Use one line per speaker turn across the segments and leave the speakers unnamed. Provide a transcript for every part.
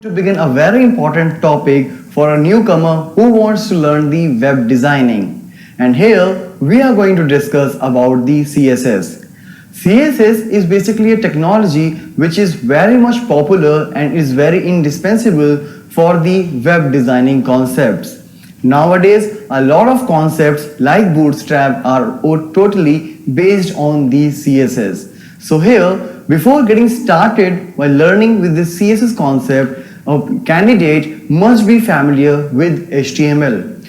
To begin a very important topic for a newcomer who wants to learn the web designing. And here we are going to discuss about the CSS. CSS is basically a technology which is very much popular and is very indispensable for the web designing concepts. Nowadays, a lot of concepts like Bootstrap are totally based on the CSS. So here, before getting started while learning with the CSS concept, a candidate must be familiar with HTML.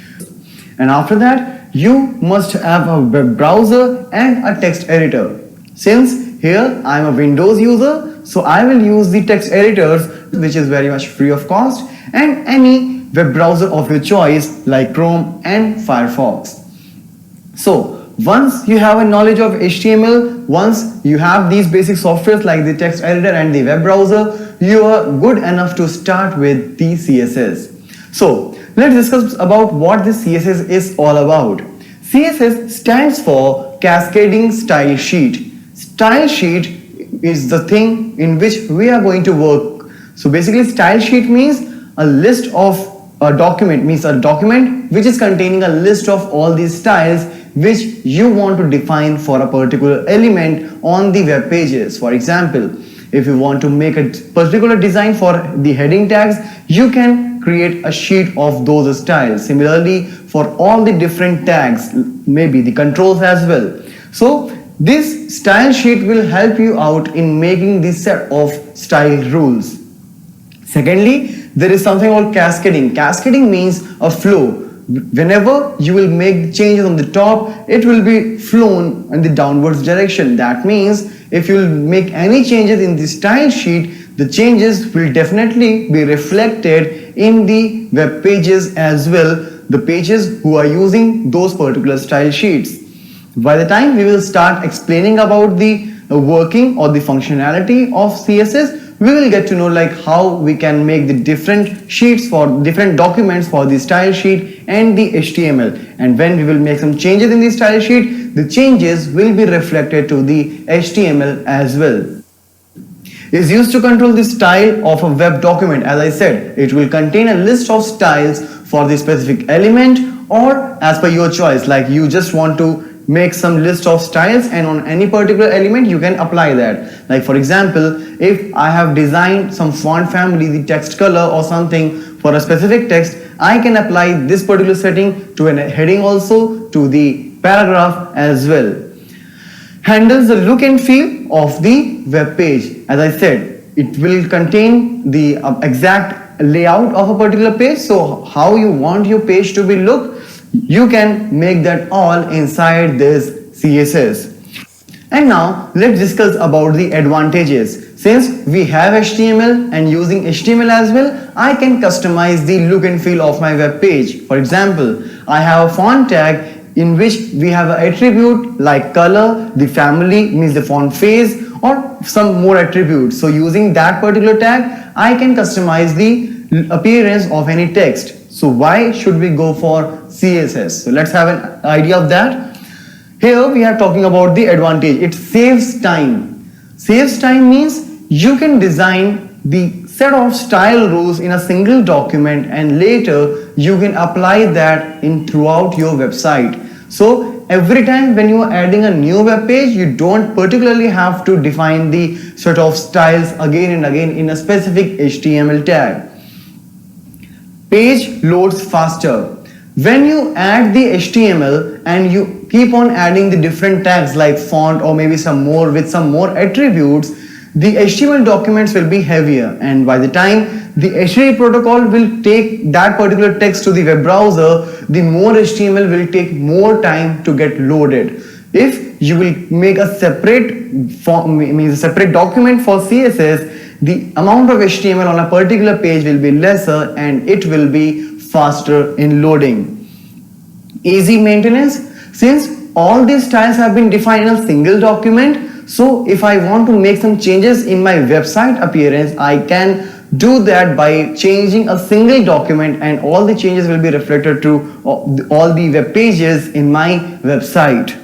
And after that, you must have a web browser and a text editor. Since here I am a Windows user, so I will use the text editors, which is very much free of cost, and any web browser of your choice like Chrome and Firefox. So once you have a knowledge of HTML, once you have these basic softwares like the text editor and the web browser, you are good enough to start with the CSS. So let's discuss about what this CSS is all about. CSS stands for Cascading Style Sheet. Style sheet is the thing in which we are going to work. So basically style sheet means a list of a document, means a document which is containing a list of all these styles which you want to define for a particular element on the web pages. For example, if you want to make a particular design for the heading tags, you can create a sheet of those styles. Similarly, for all the different tags, maybe the controls as well. So this style sheet will help you out in making this set of style rules. Secondly, there is something called cascading. Cascading means a flow. Whenever you will make changes on the top, it will be flown in the downwards direction. That means if you will make any changes in the style sheet, the changes will definitely be reflected in the web pages as well, the pages who are using those particular style sheets. By the time we will start explaining about the working or the functionality of CSS, we will get to know like how we can make the different sheets for different documents for the style sheet and the HTML. And when we will make some changes in the style sheet, the changes will be reflected to the HTML as well. Is used to control the style of a web document. As I said, it will contain a list of styles for the specific element or as per your choice, like you just want to make some list of styles and on any particular element you can apply that. Like for example, if I have designed some font family, the text color or something for a specific text, I can apply this particular setting to a heading also, to the paragraph as well. Handles the look and feel of the web page. As I said, it will contain the exact layout of a particular page. So how you want your page to be look, you can make that all inside this CSS. And now let's discuss about the advantages. Since we have HTML and using HTML as well, I can customize the look and feel of my web page. For example, I have a font tag in which we have an attribute like color, the family means the font face, or some more attributes. So using that particular tag, I can customize the appearance of any text. So why should we go for CSS? So let's have an idea of that. Here we are talking about the advantage. It saves time. Saves time means you can design the set of style rules in a single document and later you can apply that in throughout your website. So every time when you are adding a new web page, you don't particularly have to define the set of styles again and again in a specific HTML tag. Page loads faster. When you add the HTML and you keep on adding the different tags like font or maybe some more with some more attributes, the HTML documents will be heavier, and by the time the HTTP protocol will take that particular text to the web browser, the more HTML will take more time to get loaded. If you will make a separate form, means a separate document for CSS, the amount of HTML on a particular page will be lesser and it will be faster in loading. Easy maintenance. Since all these styles have been defined in a single document, so if I want to make some changes in my website appearance, I can do that by changing a single document and all the changes will be reflected to all the web pages in my website.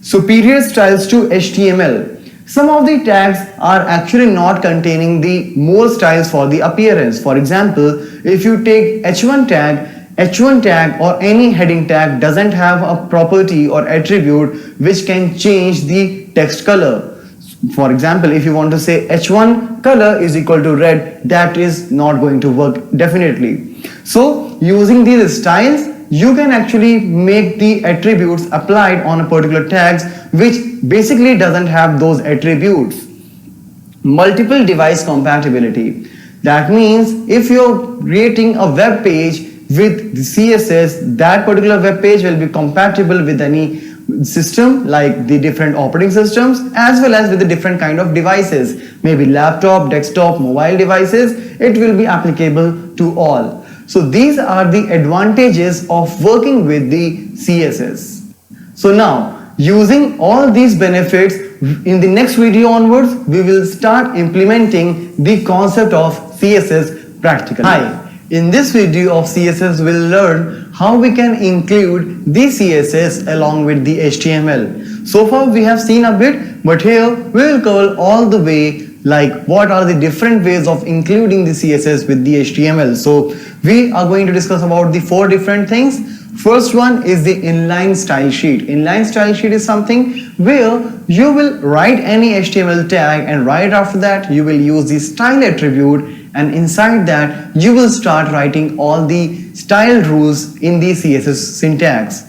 Superior styles to HTML. Some of the tags are actually not containing the more styles for the appearance. For example, if you take H1 tag or any heading tag doesn't have a property or attribute which can change the text color. For example, if you want to say H1 color is equal to red, that is not going to work definitely. So using these styles, you can actually make the attributes applied on a particular tags which basically doesn't have those attributes. Multiple device compatibility. That means if you're creating a web page with the CSS, that particular web page will be compatible with any system like the different operating systems as well as with the different kind of devices, maybe laptop, desktop, mobile devices. It will be applicable to all. So these are the advantages of working with the CSS. So now, using all these benefits, in the next video onwards we will start implementing the concept of CSS practically. Hi. In this video of CSS, we'll learn how we can include the CSS along with the HTML. So far we have seen a bit, but here we will cover all the way, like what are the different ways of including the CSS with the HTML. So we are going to discuss about the 4 different things. First one is the inline style sheet. Inline style sheet is something where you will write any HTML tag and right after that you will use the style attribute, and inside that you will start writing all the style rules in the CSS syntax.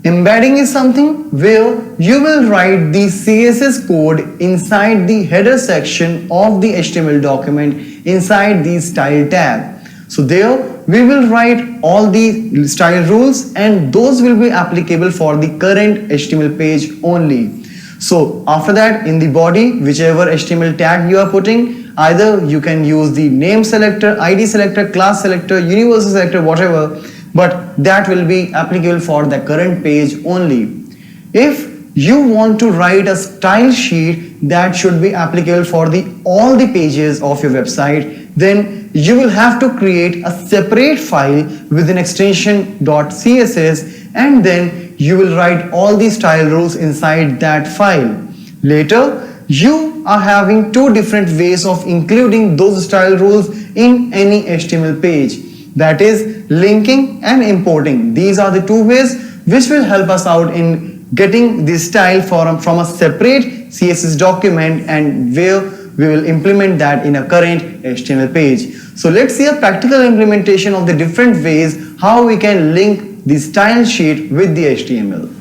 Embedding is something where you will write the CSS code inside the header section of the HTML document inside the style tag. So there we will write all the style rules and those will be applicable for the current HTML page only. So after that, in the body, whichever HTML tag you are putting, either you can use the name selector, ID selector, class selector, universal selector, whatever, but that will be applicable for the current page only. If you want to write a style sheet that should be applicable for all the pages of your website, then you will have to create a separate file with an extension .css and then you will write all the style rules inside that file. Later, you are having 2 different ways of including those style rules in any HTML page. That is linking and importing. These are the 2 ways which will help us out in getting the style from a separate CSS document and where we will implement that in a current HTML page. So let's see a practical implementation of the different ways how we can link the style sheet with the HTML.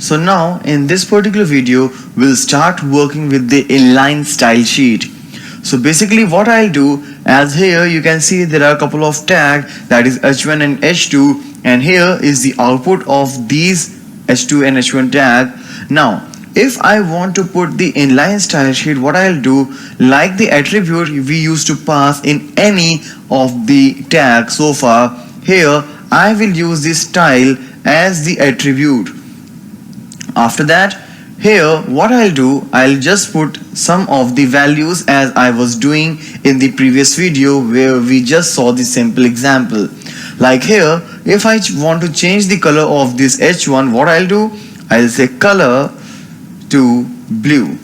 So now in this particular video we'll start working with the inline style sheet. So basically what I'll do, as here you can see there are a couple of tags, that is H1 and H2, and here is the output of these H2 and H1 tag. Now if I want to put the inline style sheet, what I'll do, like the attribute we used to pass in any of the tags so far, here I will use this style as the attribute. After that, here what I'll do, I'll just put some of the values as I was doing in the previous video where we just saw the simple example. Like here, if I want to change the color of this H1, what I'll do, I'll say color to blue.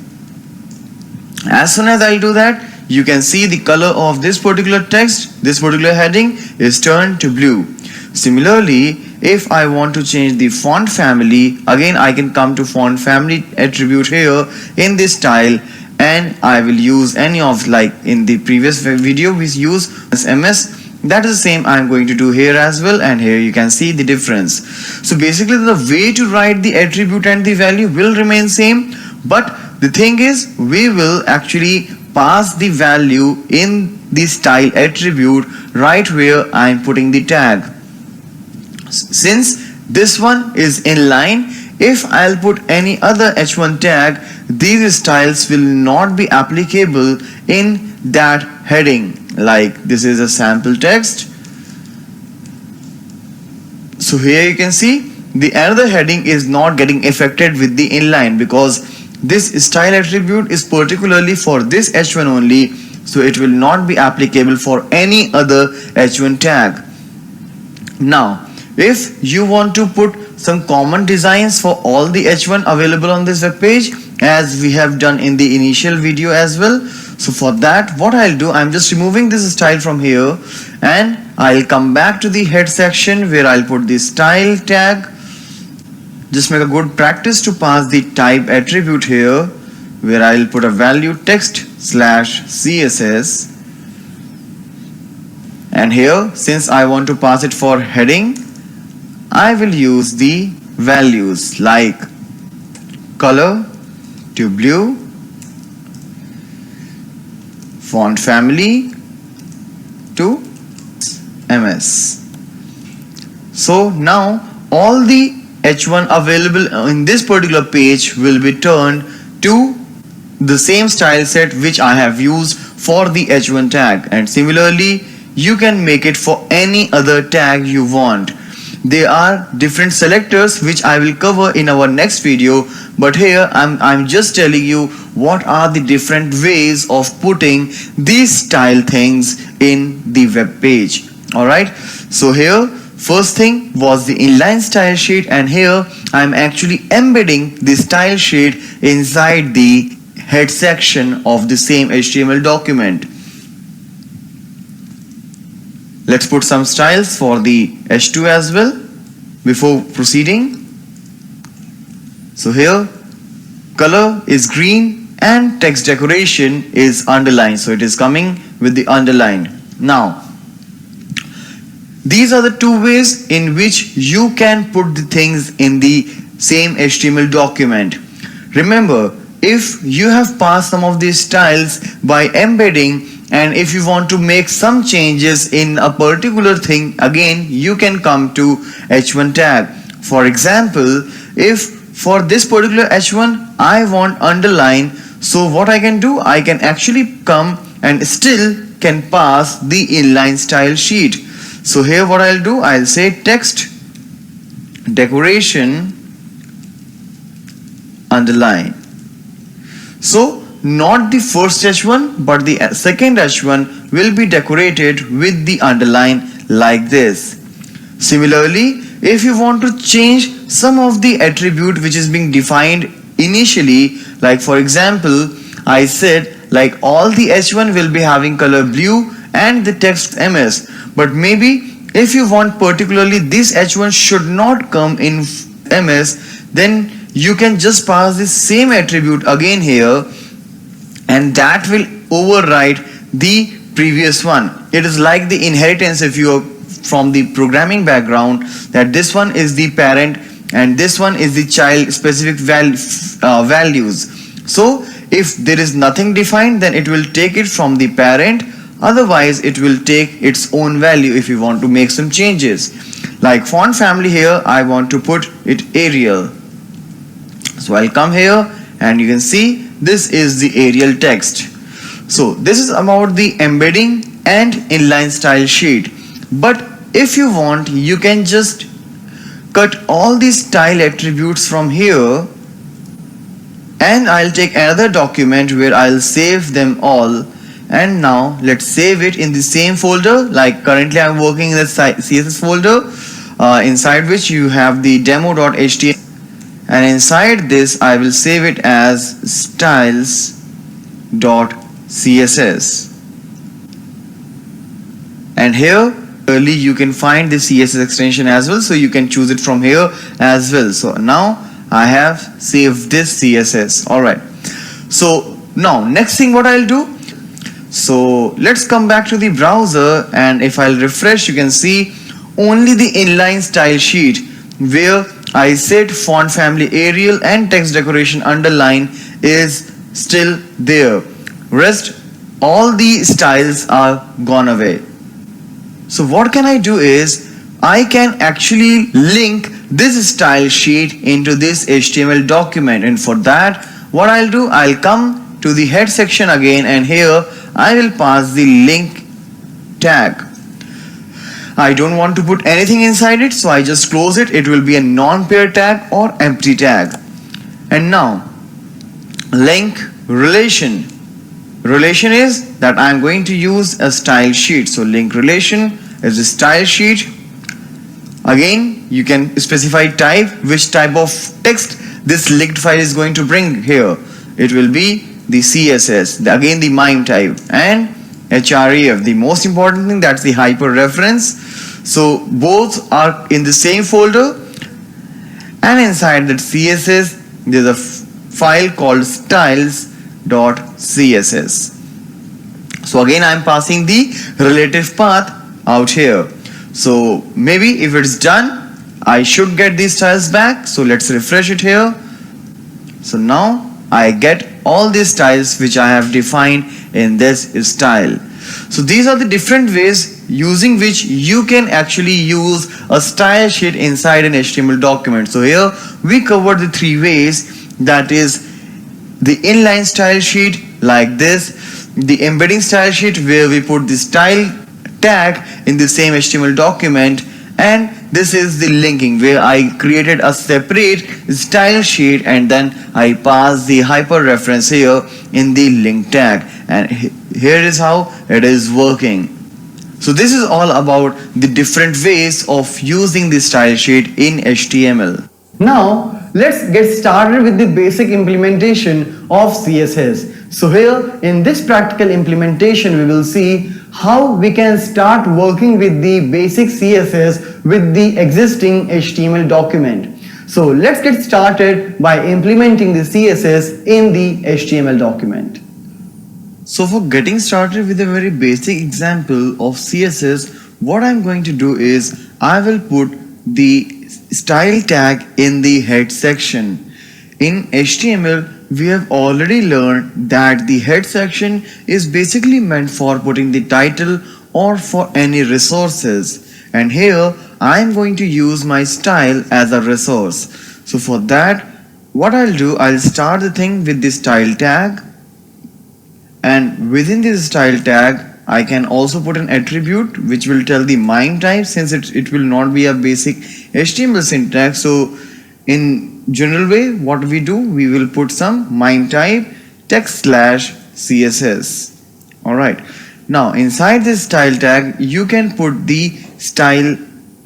As soon as I do that, you can see the color of this particular text, this particular heading is turned to blue. Similarly, if I want to change the font family, again I can come to font family attribute here in this style and I will use any of, like in the previous video we use MS. That is the same I'm going to do here as well, and here you can see the difference. So basically the way to write the attribute and the value will remain same, but the thing is we will actually pass the value in the style attribute right where I'm putting the tag. Since this one is inline, if I'll put any other H1 tag, these styles will not be applicable in that heading. Like this is a sample text. So here you can see the another heading is not getting affected with the inline because this style attribute is particularly for this H1 only, so it will not be applicable for any other H1 tag. Now if you want to put some common designs for all the H1 available on this web page as we have done in the initial video as well. So for that, what I'll do, I'm just removing this style from here, and I'll come back to the head section where I'll put the style tag. Just make a good practice to pass the type attribute here, where I'll put a value text/CSS. And here, since I want to pass it for heading, I will use the values like color to blue, font family to MS. So now all the H1 available in this particular page will be turned to the same style set which I have used for the H1 tag, and similarly you can make it for any other tag you want. There are different selectors which I will cover in our next video, but here I'm just telling you what are the different ways of putting these style things in the web page. Alright, so here first thing was the inline style sheet, and here I'm actually embedding the style sheet inside the head section of the same HTML document. Let's put some styles for the H2 as well before proceeding. So here color is green and text decoration is underlined, so it is coming with the underline. Now these are the two ways in which you can put the things in the same HTML document. Remember, if you have passed some of these styles by embedding, and if you want to make some changes in a particular thing, again you can come to H1 tag. For example, if for this particular H1 I want underline, so what I can do, I can actually come and still can pass the inline style sheet. So here what I'll do, I'll say text decoration underline. So not the first H1 but the second H1 will be decorated with the underline like this. Similarly, if you want to change some of the attribute which is being defined initially, like for example I said like all the H1 will be having color blue and the text MS, but maybe if you want particularly this H1 should not come in MS, then you can just pass the same attribute again here, and that will override the previous one. It is like the inheritance if you are from the programming background, that this one is the parent and this one is the child specific values. So if there is nothing defined, then it will take it from the parent, otherwise it will take its own value if you want to make some changes. Like font family, here I want to put it Arial. So I'll come here and you can see this is the Arial text. So this is about the embedding and inline style sheet. But if you want, you can just cut all these style attributes from here, and I'll take another document where I'll save them all. And now let's save it in the same folder. Like currently I'm working in the CSS folder, inside which you have the demo.html, and inside this I will save it as styles.css. And here early you can find the CSS extension as well, so you can choose it from here as well. So now I have saved this CSS. Alright, so now next thing what I'll do, so let's come back to the browser, and if I'll refresh, you can see only the inline style sheet where I said font family Arial and text decoration underline is still there. Rest all the styles are gone away. So what can I do is I can actually link this style sheet into this HTML document, and for that what I'll do, I'll come to the head section again, and here I will pass the link tag. I don't want to put anything inside it, so I just close it. It will be a non-pair tag or empty tag. And now link relation. Relation is that I'm going to use a style sheet. So link relation is a style sheet. Again, you can specify type, which type of text this linked file is going to bring here. it will be the CSS, again the MIME type, and href, the most important thing, that's the hyper reference. So both are in the same folder, and inside that CSS there's a file called styles.css. So again I'm passing the relative path out here. So maybe if it's done, I should get these styles back. So let's refresh it here. So now I get all these styles which I have defined in this style. So these are the different ways using which you can actually use a style sheet inside an HTML document. So here we covered the three ways, that is the inline style sheet like this, the embedding style sheet where we put the style tag in the same HTML document, and this is the linking where I created a separate style sheet and then I pass the hyper reference here in the link tag, and here is how it is working. So this is all about the different ways of using the style sheet in HTML. Now let's get started with the basic implementation of CSS. So here in this practical implementation we will see how we can start working with the basic CSS with the existing HTML document. So let's get started by implementing the CSS in the HTML document. So for getting started with a very basic example of CSS, what I'm going to do is I will put the style tag in the head section. In HTML, we have already learned that the head section is basically meant for putting the title or for any resources, and here I am going to use my style as a resource. So for that, what I'll do, I'll start the thing with the style tag, and within this style tag I can also put an attribute which will tell the MIME type, since it will not be a basic HTML syntax. So in general way, what we do, we will put some MIME type text/CSS. Alright, now inside this style tag you can put the style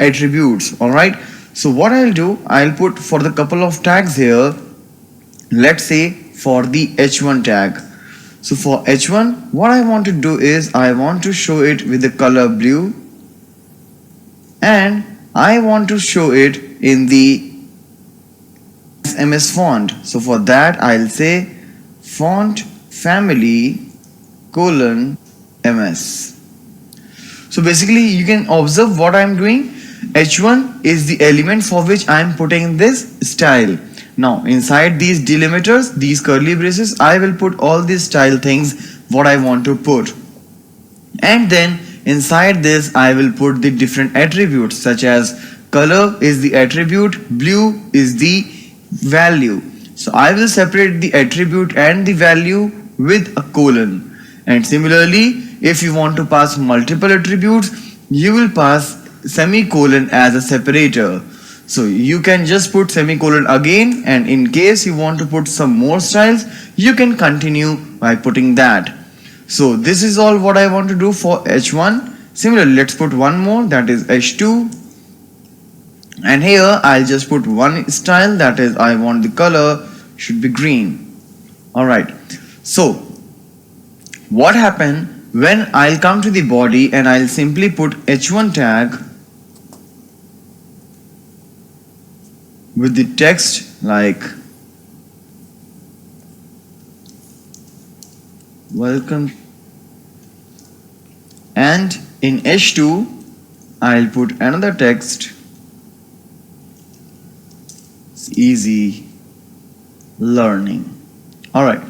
attributes. Alright, so what I'll do, I'll put for the couple of tags here, let's say for the h1 tag. So for h1, what I want to do is I want to show it with the color blue, and I want to show it in the MS font. So for that I'll say font family :MS. So basically you can observe what I'm doing. H1 is the element for which I'm putting this style. Now inside these delimiters, these curly braces, I will put all these style things what I want to put, and then inside this I will put the different attributes, such as color is the attribute, blue is the value. So I will separate the attribute and the value with a colon, and similarly if you want to pass multiple attributes, you will pass semicolon as a separator. So you can just put semicolon again, and in case you want to put some more styles, you can continue by putting that. So this is all what I want to do for h1. Similarly, let's put one more, that is h2, and here I'll just put one style, that is I want the color should be green. Alright, so what happened when I'll come to the body and I'll simply put h1 tag with the text like welcome, and in h2 I'll put another text, it's easy learning. Alright,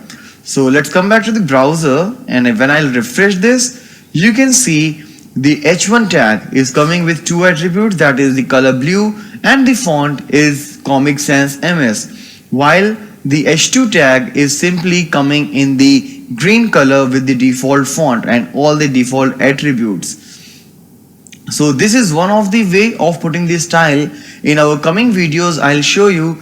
so let's come back to the browser, and when I'll refresh this, you can see the h1 tag is coming with two attributes, that is the color blue and the font is Comic Sans MS, while the h2 tag is simply coming in the green color with the default font and all the default attributes. So this is one of the way of putting this style. In our coming videos I'll show you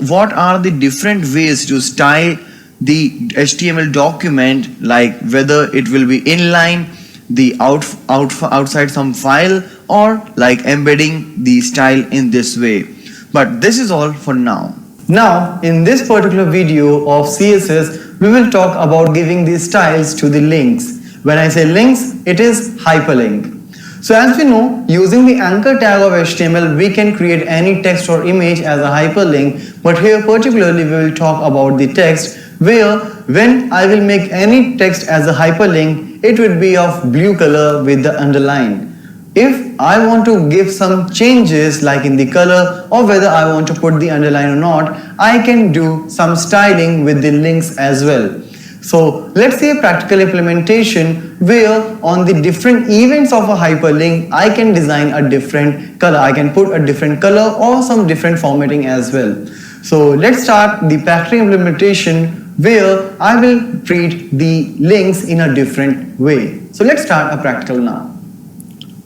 what are the different ways to style the HTML document, like whether it will be inline, the outside some file, or like embedding the style in this way. But this is all for now. Now in this particular video of CSS, we will talk about giving these styles to the links. When I say links, it is hyperlink. So as we know, using the anchor tag of HTML, we can create any text or image as a hyperlink, but here particularly we will talk about the text, where when I will make any text as a hyperlink, it would be of blue color with the underline. If I want to give some changes like in the color or whether I want to put the underline or not, I can do some styling with the links as well. So let's see a practical implementation where on the different events of a hyperlink, I can design a different color. I can put a different color or some different formatting as well. So let's start the practical implementation where I will treat the links in a different way. So let's start a practical now.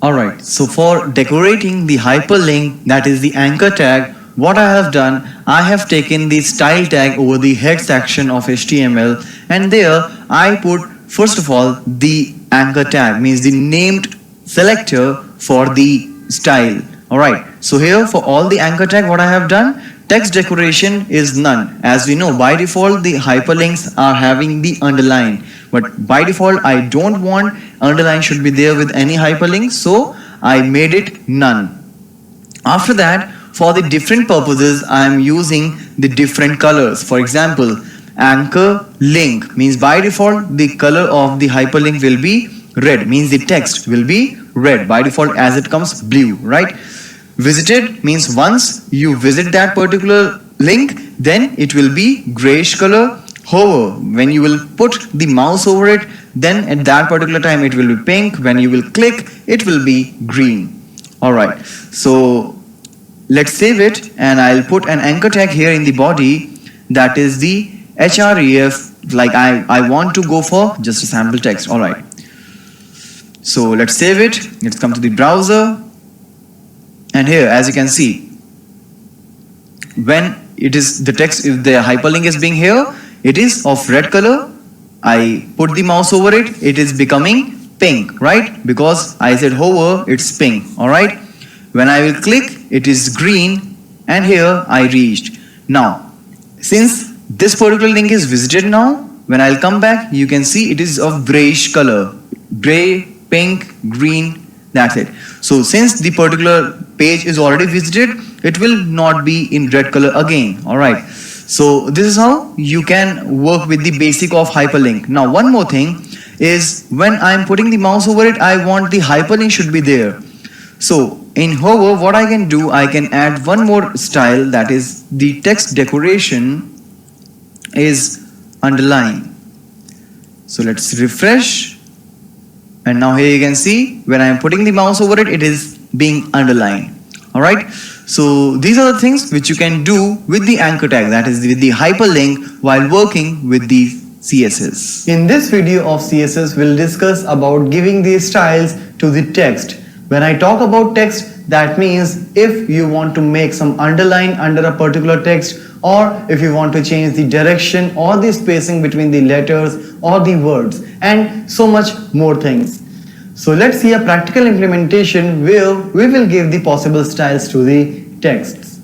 Alright, so for decorating the hyperlink, that is the anchor tag, what I have done, I have taken the style tag over the head section of HTML, and there I put first of all the anchor tag, means the named selector for the style. Alright, so here for all the anchor tag, what I have done, text decoration is none. As we know, by default the hyperlinks are having the underline, but by default I don't want underline should be there with any hyperlink, so I made it none. After that, for the different purposes, I am using the different colors. For example, anchor link means by default the color of the hyperlink will be red, means the text will be red by default as it comes blue, right? Visited means once you visit that particular link, then it will be grayish color. However, when you will put the mouse over it, then at that particular time it will be pink. When you will click, it will be green. Alright, so let's save it, and I'll put an anchor tag here in the body, that is the href, like I want to go for just a sample text. Alright, so let's save it. Let's come to the browser, and here as you can see, when it is the text, if the hyperlink is being here, it is of red color. I put the mouse over it, it is becoming pink, right? Because I said hover, it's pink. Alright, when I will click, it is green, and here I reached. Now since this particular link is visited, now when I'll come back, you can see it is of grayish color, gray, pink, green, that's it. So since the particular page is already visited, it will not be in red color again. Alright, so this is how you can work with the basic of hyperlink. Now one more thing is, when I'm putting the mouse over it, I want the hyperlink should be there. So in hover, what I can do, I can add one more style, that is the text decoration is underline. So let's refresh, and now here you can see when I am putting the mouse over it, it is being underlined. Alright, so these are the things which you can do with the anchor tag, that is with the hyperlink, while working with the CSS.
In this video of CSS, we'll discuss about giving these styles to the text. When I talk about text, that means if you want to make some underline under a particular text, or if you want to change the direction or the spacing between the letters or the words, and so much more things. So let's see a practical implementation where we will give the possible styles to the texts.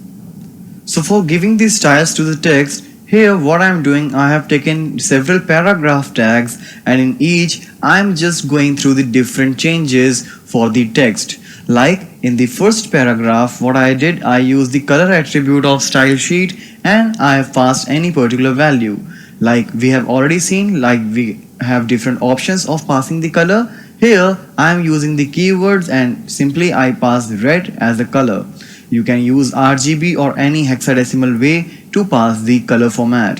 So for giving these styles to the text, here what I'm doing, I have taken several paragraph tags, and in each I'm just going through the different changes for the text. Like in the first paragraph, what I did, I used the color attribute of style sheet, and I have passed any particular value. Like we have already seen, like we have different options of passing the color. Here I am using the keywords, and simply I pass red as the color. You can use RGB or any hexadecimal way to pass the color format.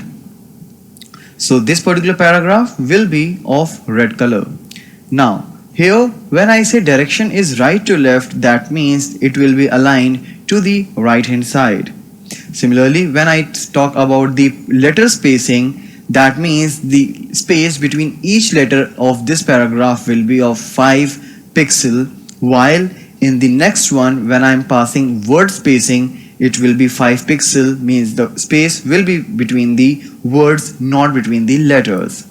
So this particular paragraph will be of red color. Now here when I say direction is right to left, that means it will be aligned to the right hand side. Similarly, when I talk about the letter spacing, that means the space between each letter of this paragraph will be of 5 pixel, while in the next one, when I am passing word spacing, it will be 5 pixel, means the space will be between the words, not between the letters.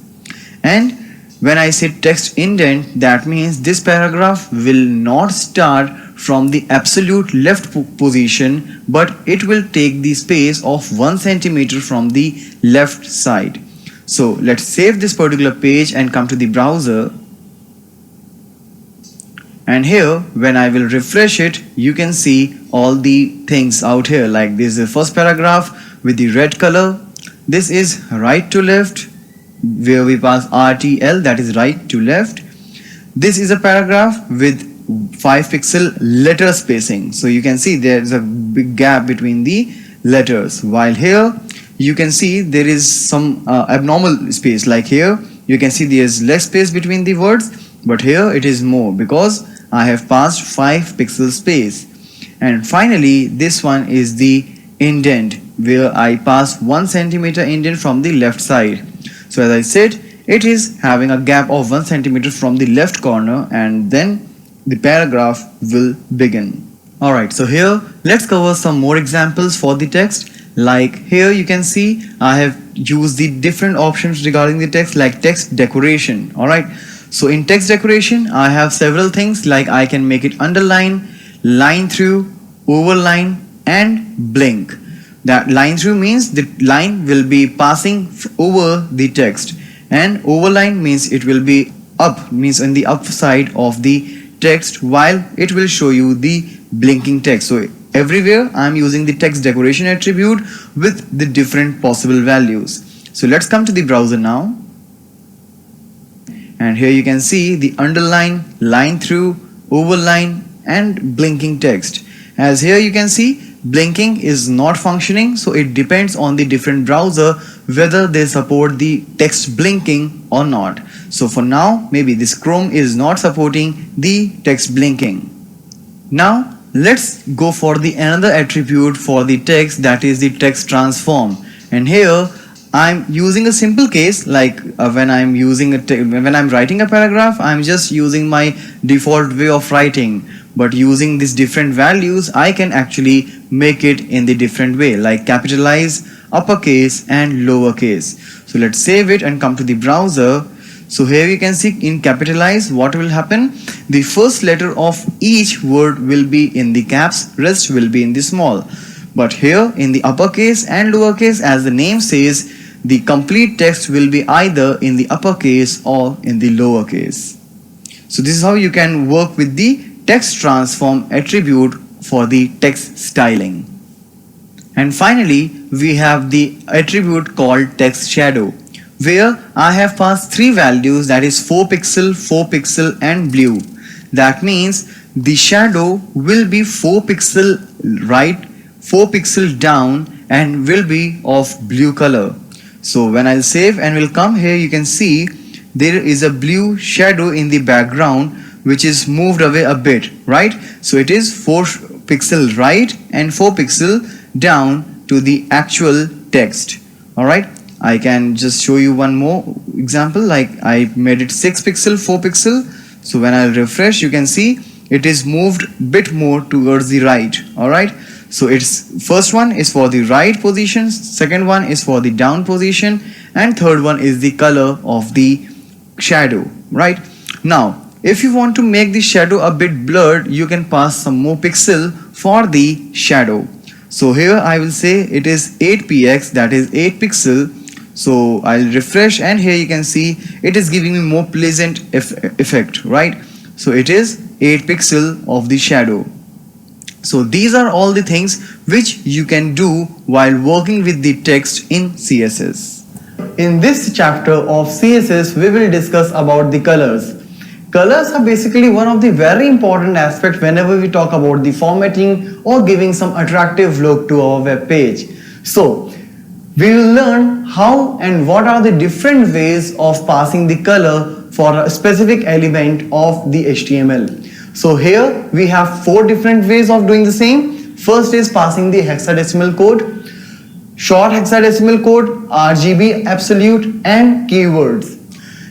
And when I say text indent, that means this paragraph will not start from the absolute left position, but it will take the space of 1 centimeter from the left side. So let's save this particular page and come to the browser. And here when I will refresh it, you can see all the things out here. Like this is the first paragraph with the red color. This is right to left, where we pass RTL, that is right to left. This is a paragraph with 5 pixel letter spacing. So you can see there is a big gap between the letters. While here you can see there is some abnormal space. Like here you can see there is less space between the words, but here it is more because I have passed 5 pixel space. And finally this one is the indent, where I pass 1 centimeter indent from the left side. So as I said, it is having a gap of 1 centimeter from the left corner, and then the paragraph will begin. Alright, so here let's cover some more examples for the text. Like here you can see I have used the different options regarding the text, like text decoration. Alright, so in text decoration I have several things, like I can make it underline, line through, overline and blink. That line through means the line will be passing over the text, and overline means it will be up, means on the upside of the text, while it will show you the blinking text. So everywhere I am using the text decoration attribute with the different possible values. So let's come to the browser now. And here you can see the underline, line through, overline and blinking text. As here you can see blinking is not functioning, so it depends on the different browser whether they support the text blinking or not. So for now maybe this Chrome is not supporting the text blinking. Now let's go for the another attribute for the text, that is the text transform. And here I'm using a simple case, like when I'm writing a paragraph, I'm just using my default way of writing, but using these different values I can actually make it in the different way, like capitalize, uppercase and lowercase. So let's save it and come to the browser. So here you can see in capitalize what will happen, the first letter of each word will be in the caps, rest will be in the small. But here in the uppercase and lowercase, as the name says, the complete text will be either in the uppercase or in the lowercase. So this is how you can work with the text transform attribute for the text styling. And finally we have the attribute called text shadow, where I have passed 3 values, that is 4 pixel and blue. That means the shadow will be 4 pixel right, 4 pixel down and will be of blue color. So when I'll save and will come here, you can see there is a blue shadow in the background which is moved away a bit, right? So it is 4 pixel right and 4 pixel down to the actual text. Alright, I can just show you one more example, like I made it 6 pixel, 4 pixel. So when I refresh, you can see it is moved bit more towards the right. Alright, so its first one is for the right position, second one is for the down position, and third one is the color of the shadow. Right, now if you want to make the shadow a bit blurred, you can pass some more pixel for the shadow. So here I will say it is 8px, that is 8 pixel. So I'll refresh and here you can see it is giving me more pleasant effect, right? So it is 8 pixel of the shadow. So these are all the things which you can do while working with the text in CSS.
In this chapter of CSS, we will discuss about the colors. Colors are basically one of the very important aspects whenever we talk about the formatting or giving some attractive look to our web page. So we will learn how and what are the different ways of passing the color for a specific element of the HTML. So here we have 4 different ways of doing the same. First is passing the hexadecimal code, short hexadecimal code, RGB absolute and keywords.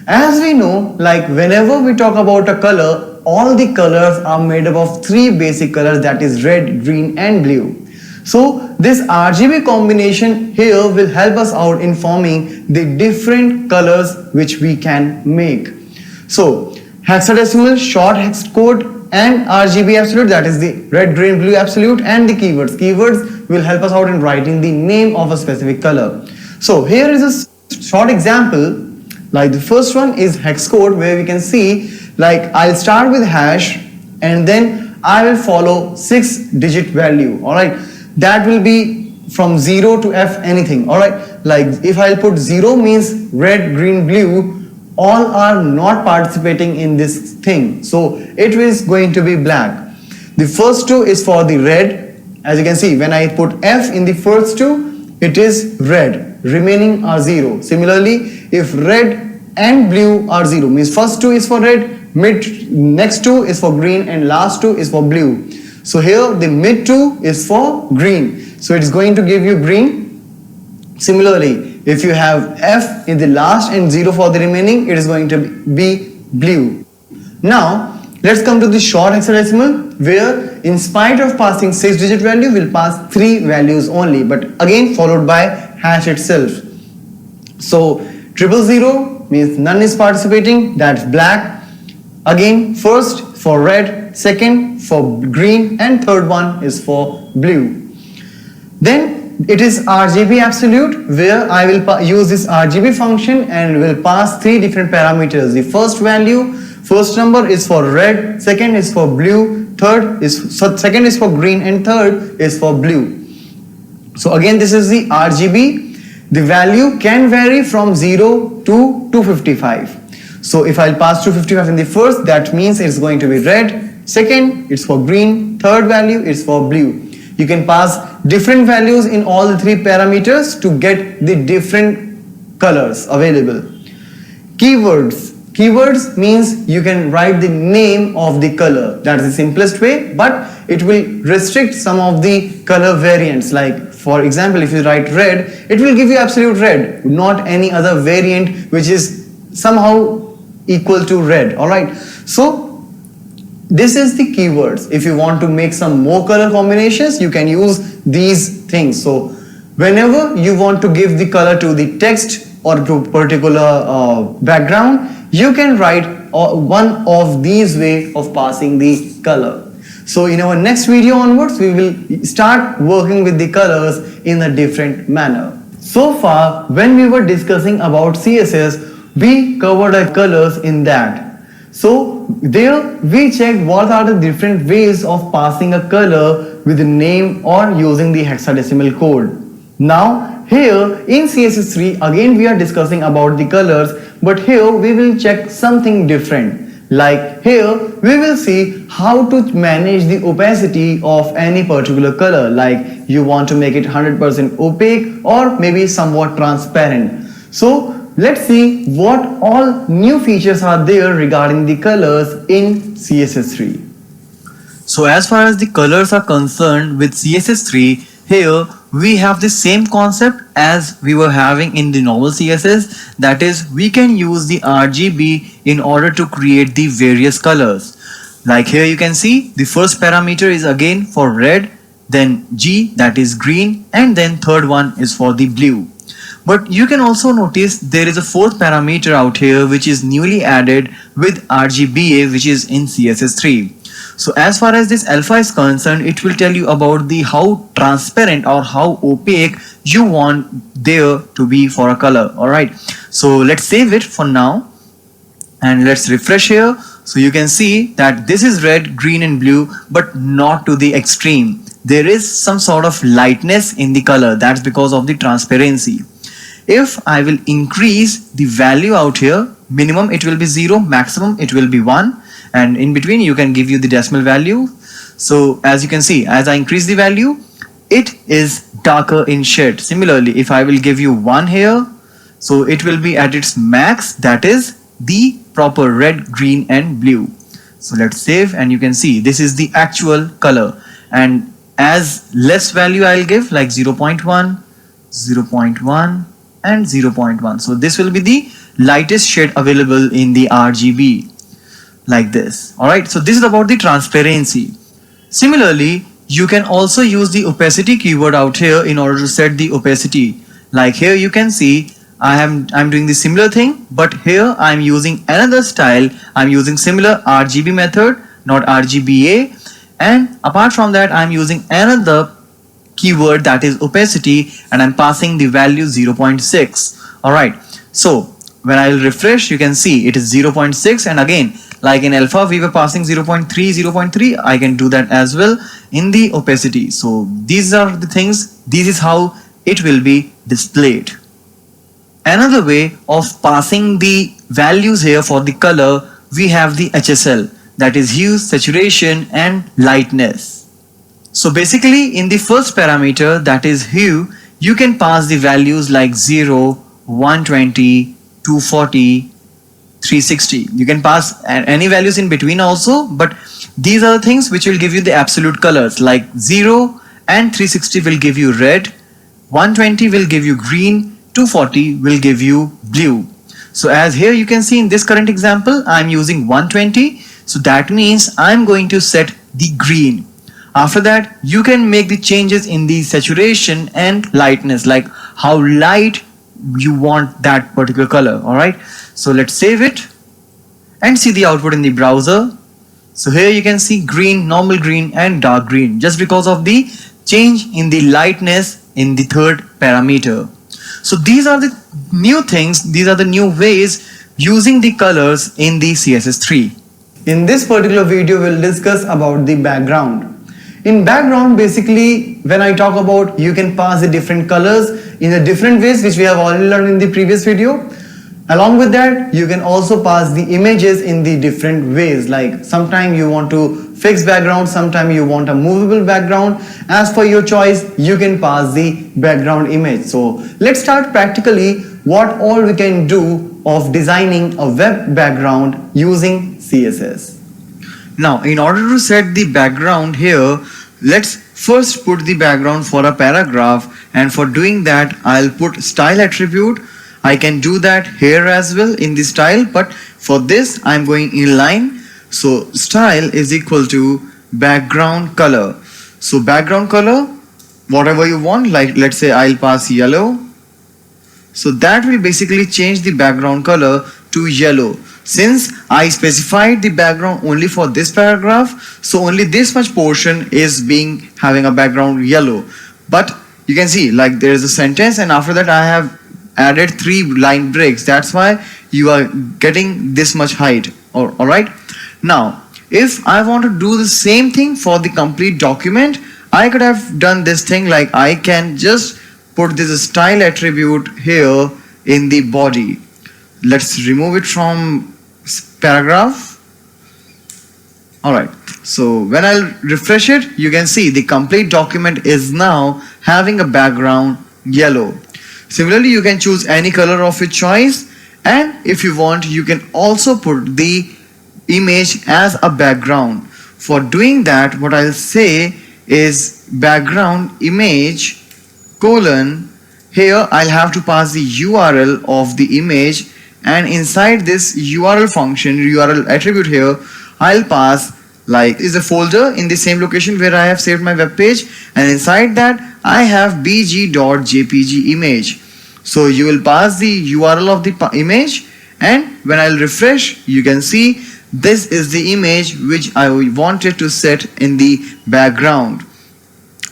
As we know, like whenever we talk about a color, all the colors are made up of 3 basic colors, that is red, green and blue. So this RGB combination here will help us out in forming the different colors which we can make. So hexadecimal, short hex code and RGB absolute, that is the red, green, blue absolute, and the keywords. Keywords will help us out in writing the name of a specific color. So here is a short example, like the first one is hex code, where we can see like I'll start with hash and then I will follow 6-digit value. All right, that will be from 0 to F anything. All right, like if I'll put 0 means red, green, blue, all are not participating in this thing, so it is going to be black. The first two is for the red. As you can see, when I put F in the first two, it is red, remaining are 0. Similarly, if red and blue are 0, means first two is for red, next two is for green, and last two is for blue. So here the mid two is for green, so it is going to give you green. Similarly, if you have F in the last and 0 for the remaining, it is going to be blue. Now let's come to the short hexadecimal, where in spite of passing 6-digit value, we'll pass 3 values only, but again followed by hash itself. So 000 means none is participating, that's black. Again, first for red, second for green, and third one is for blue. Then it is RGB absolute, where I will use this RGB function and will pass 3 different parameters. The first number is for red, second is for blue, second is for green, and third is for blue. So again, this is the RGB. The value can vary from 0 to 255. So if I'll pass 255 in the first, that means it's going to be red, second it's for green, third value is for blue. You can pass different values in all the 3 parameters to get the different colors available. Keywords means you can write the name of the color. That's the simplest way, but it will restrict some of the color variants. Like for example, if you write red, it will give you absolute red, not any other variant which is somehow equal to red. Alright, so this is the keywords. If you want to make some more color combinations, you can use these things. So whenever you want to give the color to the text or to particular background, you can write one of these way of passing the color. So in our next video onwards, we will start working with the colors in a different manner. So far, when we were discussing about CSS, we covered the colors in that. So there we checked what are the different ways of passing a color with a name or using the hexadecimal code. Now here in CSS3 again we are discussing about the colors, but here we will check something different. Like here we will see how to manage the opacity of any particular color, like you want to make it 100% opaque or maybe somewhat transparent. So let's see what all new features are there regarding the colors in CSS3.
So as far as the colors are concerned with CSS3, here we have the same concept as we were having in the normal CSS, that is we can use the RGB in order to create the various colors. Like here you can see the first parameter is again for red, then G, that is green, and then third one is for the blue. But you can also notice there is a fourth parameter out here which is newly added with RGBA, which is in CSS3. So as far as this alpha is concerned, it will tell you about the how transparent or how opaque you want there to be for a color. Alright, so let's save it for now and let's refresh here. So you can see that this is red, green and blue, but not to the extreme. There is some sort of lightness in the color. That's because of the transparency. If I will increase the value out here, minimum it will be 0, maximum it will be 1, and in between you can give you the decimal value. So as you can see, as I increase the value, it is darker in shade. Similarly, if I will give you 1 here, so it will be at its max, that is the proper red, green and blue. So let's save, and you can see this is the actual color, and as less value I'll give, like 0.1, 0.1 and 0.1. So this will be the lightest shade available in the RGB, like this. Alright, so this is about the transparency. Similarly, you can also use the opacity keyword out here in order to set the opacity. Like here you can see I'm doing the similar thing, but here I'm using another style. I'm using similar RGB method, not RGBA, and apart from that I'm using another keyword, that is opacity, and I'm passing the value 0.6. Alright, so when I'll refresh, you can see it is 0.6, and again, like in alpha we were passing 0.3, 0.3, I can do that as well in the opacity. So these are the things, this is how it will be displayed. Another way of passing the values here for the color, we have the HSL, that is hue, saturation and lightness. So basically in the first parameter, that is hue, you can pass the values like 0, 120, 240, 360. You can pass any values in between also, but these are the things which will give you the absolute colors, like 0 and 360 will give you red, 120 will give you green, 240 will give you blue. So as here you can see in this current example, I'm using 120. So that means I'm going to set the green. After that, you can make the changes in the saturation and lightness, like how light you want that particular color. Alright, so let's save it and see the output in the browser. So here you can see green, normal green and dark green, just because of the change in the lightness in the third parameter. So these are the new things, these are the new ways using the colors in the CSS3.
In this particular video, we'll discuss about the background. In background, basically, when I talk about, you can pass the different colors in the different ways, which we have already learned in the previous video. Along with that, you can also pass the images in the different ways, like sometimes you want to fix background, sometimes you want a movable background. As per your choice, you can pass the background image. So let's start practically what all we can do of designing a web background using CSS.
Now, in order to set the background here, let's first put the background for a paragraph, and for doing that, I'll put style attribute. I can do that here as well in the style, but for this I'm going inline. So style is equal to background color. So background color, whatever you want, like let's say I'll pass yellow. So that will basically change the background color to yellow. Since I specified the background only for this paragraph, so only this much portion is having a background yellow. But you can see like there is a sentence, and after that I have added 3 line breaks. That's why you are getting this much height. Alright. Now, if I want to do the same thing for the complete document, I could have done this thing, like I can just put this style attribute here in the body. Let's remove it from paragraph. Alright, so when I'll refresh it, you can see the complete document is now having a background yellow. Similarly, you can choose any color of your choice, and if you want, you can also put the image as a background. For doing that, what I'll say is background image colon. Here I'll have to pass the URL of the image, and inside this URL function, URL attribute here, I'll pass like is a folder in the same location where I have saved my web page, and inside that I have bg.jpg image. So you will pass the URL of the image, and when I'll refresh, you can see this is the image which I wanted to set in the background.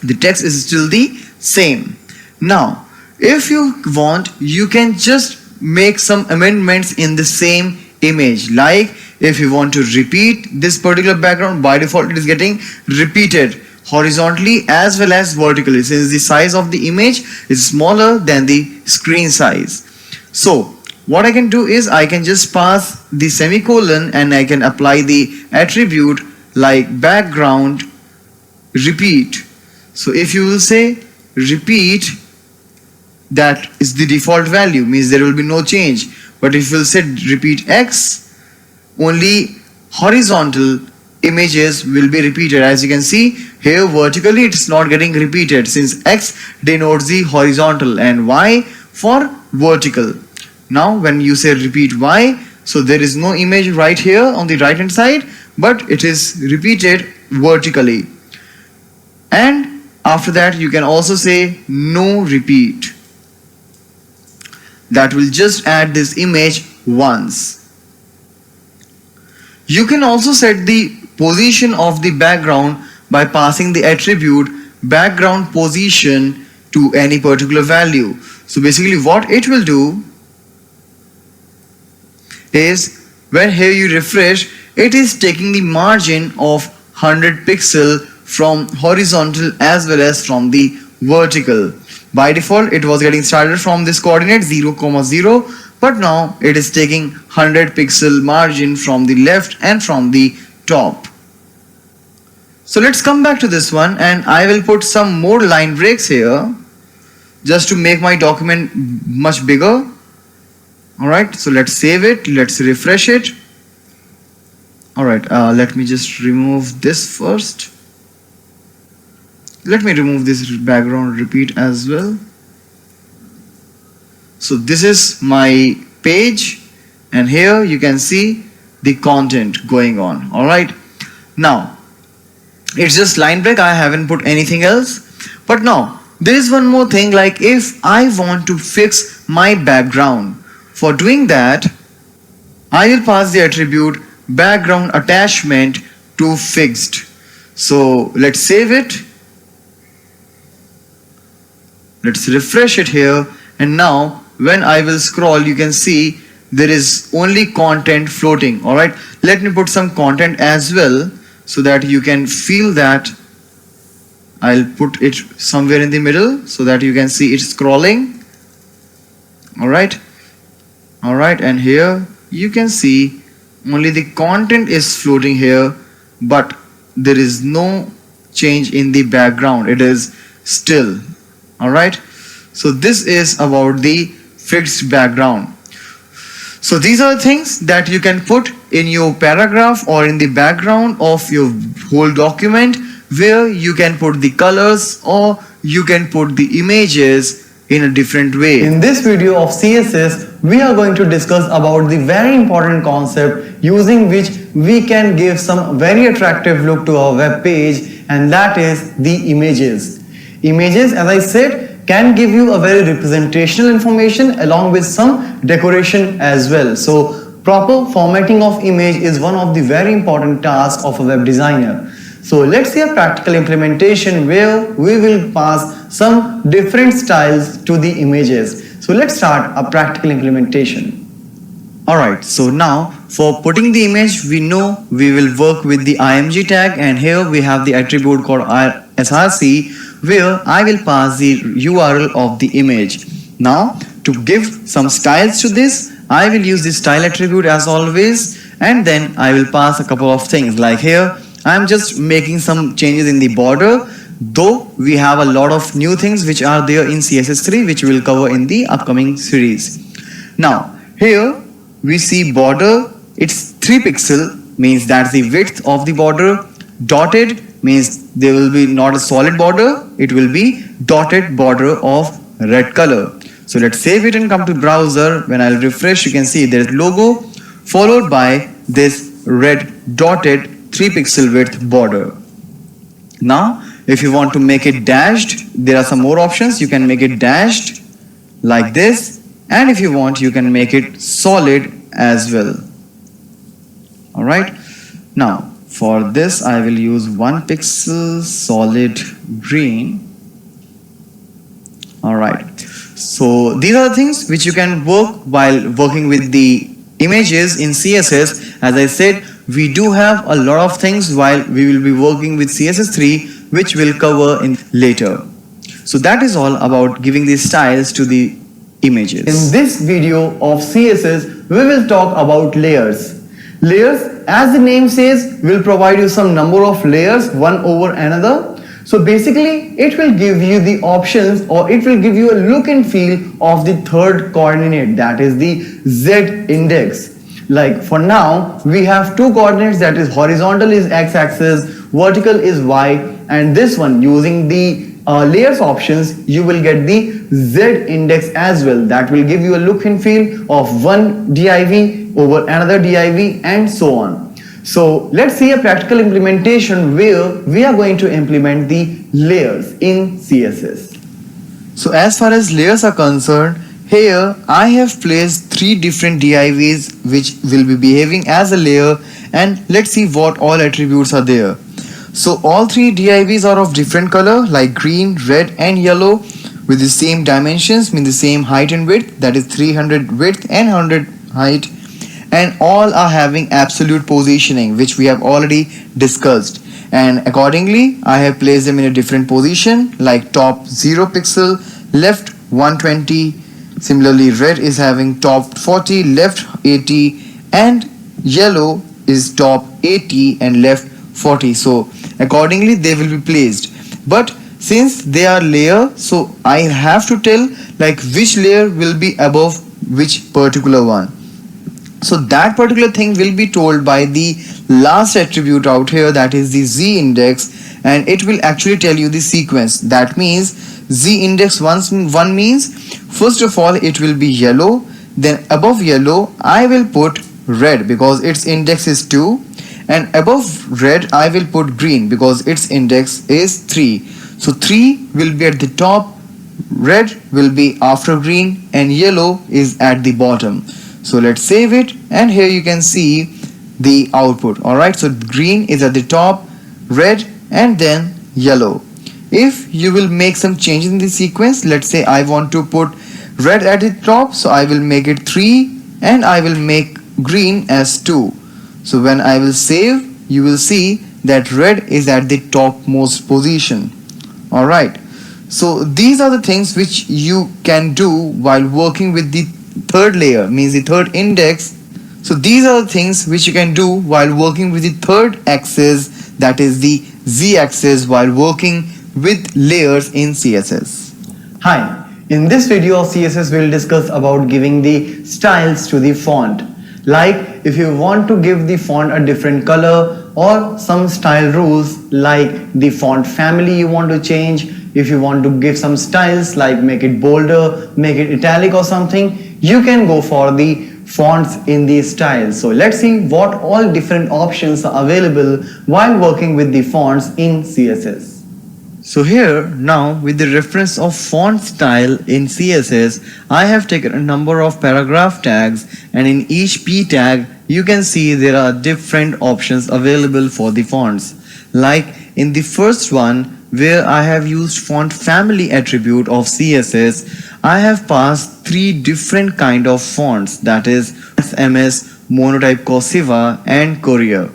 The text is still the same. Now, if you want, you can just make some amendments in the same image. Like if you want to repeat this particular background, by default it is getting repeated horizontally as well as vertically, since the size of the image is smaller than the screen size. So what I can do is I can just pass the semicolon, and I can apply the attribute like background repeat. So if you will say repeat, that is the default value, means there will be no change. But if you will say repeat X, only horizontal images will be repeated. As you can see here, vertically it's not getting repeated, since X denotes the horizontal and Y for vertical. Now when you say repeat Y, so there is no image right here on the right hand side, but it is repeated vertically. And after that you can also say no repeat. That will just add this image once. You can also set the position of the background by passing the attribute background position to any particular value. So basically what it will do, is when here you refresh, it is taking the margin of 100 pixel from horizontal as well as from the vertical. By default it was getting started from this coordinate 0, 0, but now it is taking 100 pixel margin from the left and from the top. So let's come back to this one, and I will put some more line breaks here just to make my document much bigger. Alright, so let's save it, let's refresh it. Alright, let me just remove this first. Let me remove this background repeat as well. So this is my page, and here you can see the content going on. Alright, now it's just line break, I haven't put anything else. But now there is one more thing, like if I want to fix my background, for doing that I will pass the attribute background attachment to fixed. So let's save it, let's refresh it here, and now when I will scroll you can see there is only content floating. Alright, let me put some content as well so that you can feel that. I'll put it somewhere in the middle so that you can see it scrolling. Alright, and here you can see only the content is floating here, but there is no change in the background, it is still. Alright, so this is about the fixed background. So these are things that you can put in your paragraph or in the background of your whole document, where you can put the colors or you can put the images in a different way.
In this video of CSS, we are going to discuss about the very important concept using which we can give some very attractive look to our web page, and that is the images. Images, as I said, can give you a very representational information along with some decoration as well. So proper formatting of image is one of the very important tasks of a web designer. So let's see a practical implementation where we will pass some different styles to the images. So let's start a practical implementation.
Alright, so now for putting the image, we know we will work with the img tag, and here we have the attribute called src, where I will pass the URL of the image. Now to give some styles to this, I will use the style attribute as always, and then I will pass a couple of things. Like here I am just making some changes in the border, though we have a lot of new things which are there in CSS3 which we will cover in the upcoming series. Now here we see border, it's 3 pixel, means that's the width of the border. Dotted means there will be not a solid border, it will be dotted border of red color. So let's save it and come to browser. When I'll refresh, you can see there is logo followed by this red dotted 3 pixel width border. Now if you want to make it dashed, there are some more options. You can make it dashed like this, and if you want you can make it solid as well. Alright, now for this I will use 1 pixel solid green. Alright, so these are the things which you can work while working with the images in CSS. As I said, we do have a lot of things while we will be working with CSS3 which we'll cover in later. So that is all about giving the styles to the images.
In this video of CSS, we will talk about layers. Layers, as the name says, will provide you some number of layers one over another. So basically it will give you the options, or it will give you a look and feel of the third coordinate, that is the Z index. Like for now we have two coordinates, that is horizontal is x-axis, vertical is y, and this one using the layers options you will get the Z index as well. That will give you a look and feel of one div over another div and so on. So let's see a practical implementation where we are going to implement the layers in CSS.
So as far as layers are concerned, here I have placed 3 different divs which will be behaving as a layer, and let's see what all attributes are there. So all 3 divs are of different color, like green, red and yellow, with the same dimensions, mean the same height and width, that is 300 width and 100 height. and all are having absolute positioning, which we have already discussed. And accordingly, I have placed them in a different position, like top 0 pixel, left 120. Similarly, red is having top 40, left 80, and yellow is top 80 and left 40. So accordingly they will be placed. But since they are layer, so I have to tell like which layer will be above which particular one. So that particular thing will be told by the last attribute out here, that is the z index, and it will actually tell you the sequence. That means z index one means first of all it will be yellow, then above yellow I will put red because its index is 2, and above red I will put green because its index is 3. So 3 will be at the top, red will be after green, and yellow is at the bottom. So let's save it, and here you can see the output. Alright, so green is at the top, red, and then yellow. If you will make some changes in the sequence, let's say I want to put red at the top, so I will make it 3 and I will make green as 2. So when I will save, you will see that red is at the topmost position. Alright, so these are the things which you can do while working with the third layer, means the third index. So these are the things which you can do while working with the third axis, that is the z axis, while working with layers in CSS.
Hi, in this video of CSS we'll discuss about giving the styles to the font. Like if you want to give the font a different color or some style rules like the font family you want to change, if you want to give some styles like make it bolder, make it italic or something, you can go for the fonts in the style. So let's see what all different options are available while working with the fonts in CSS.
So here now with the reference of font style in CSS, I have taken a number of paragraph tags, and in each p tag you can see there are different options available for the fonts. Like in the first one, where I have used font family attribute of CSS, I have passed 3 different kind of fonts, that is MS, Monotype Cursiva and Courier.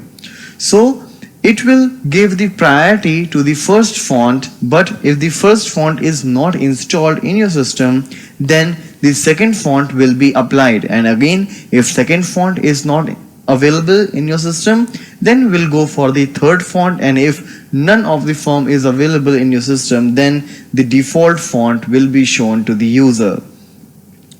So it will give the priority to the first font, but if the first font is not installed in your system, then the second font will be applied. And again, if second font is not available in your system, then we'll go for the third font, and if none of the form is available in your system, then the default font will be shown to the user.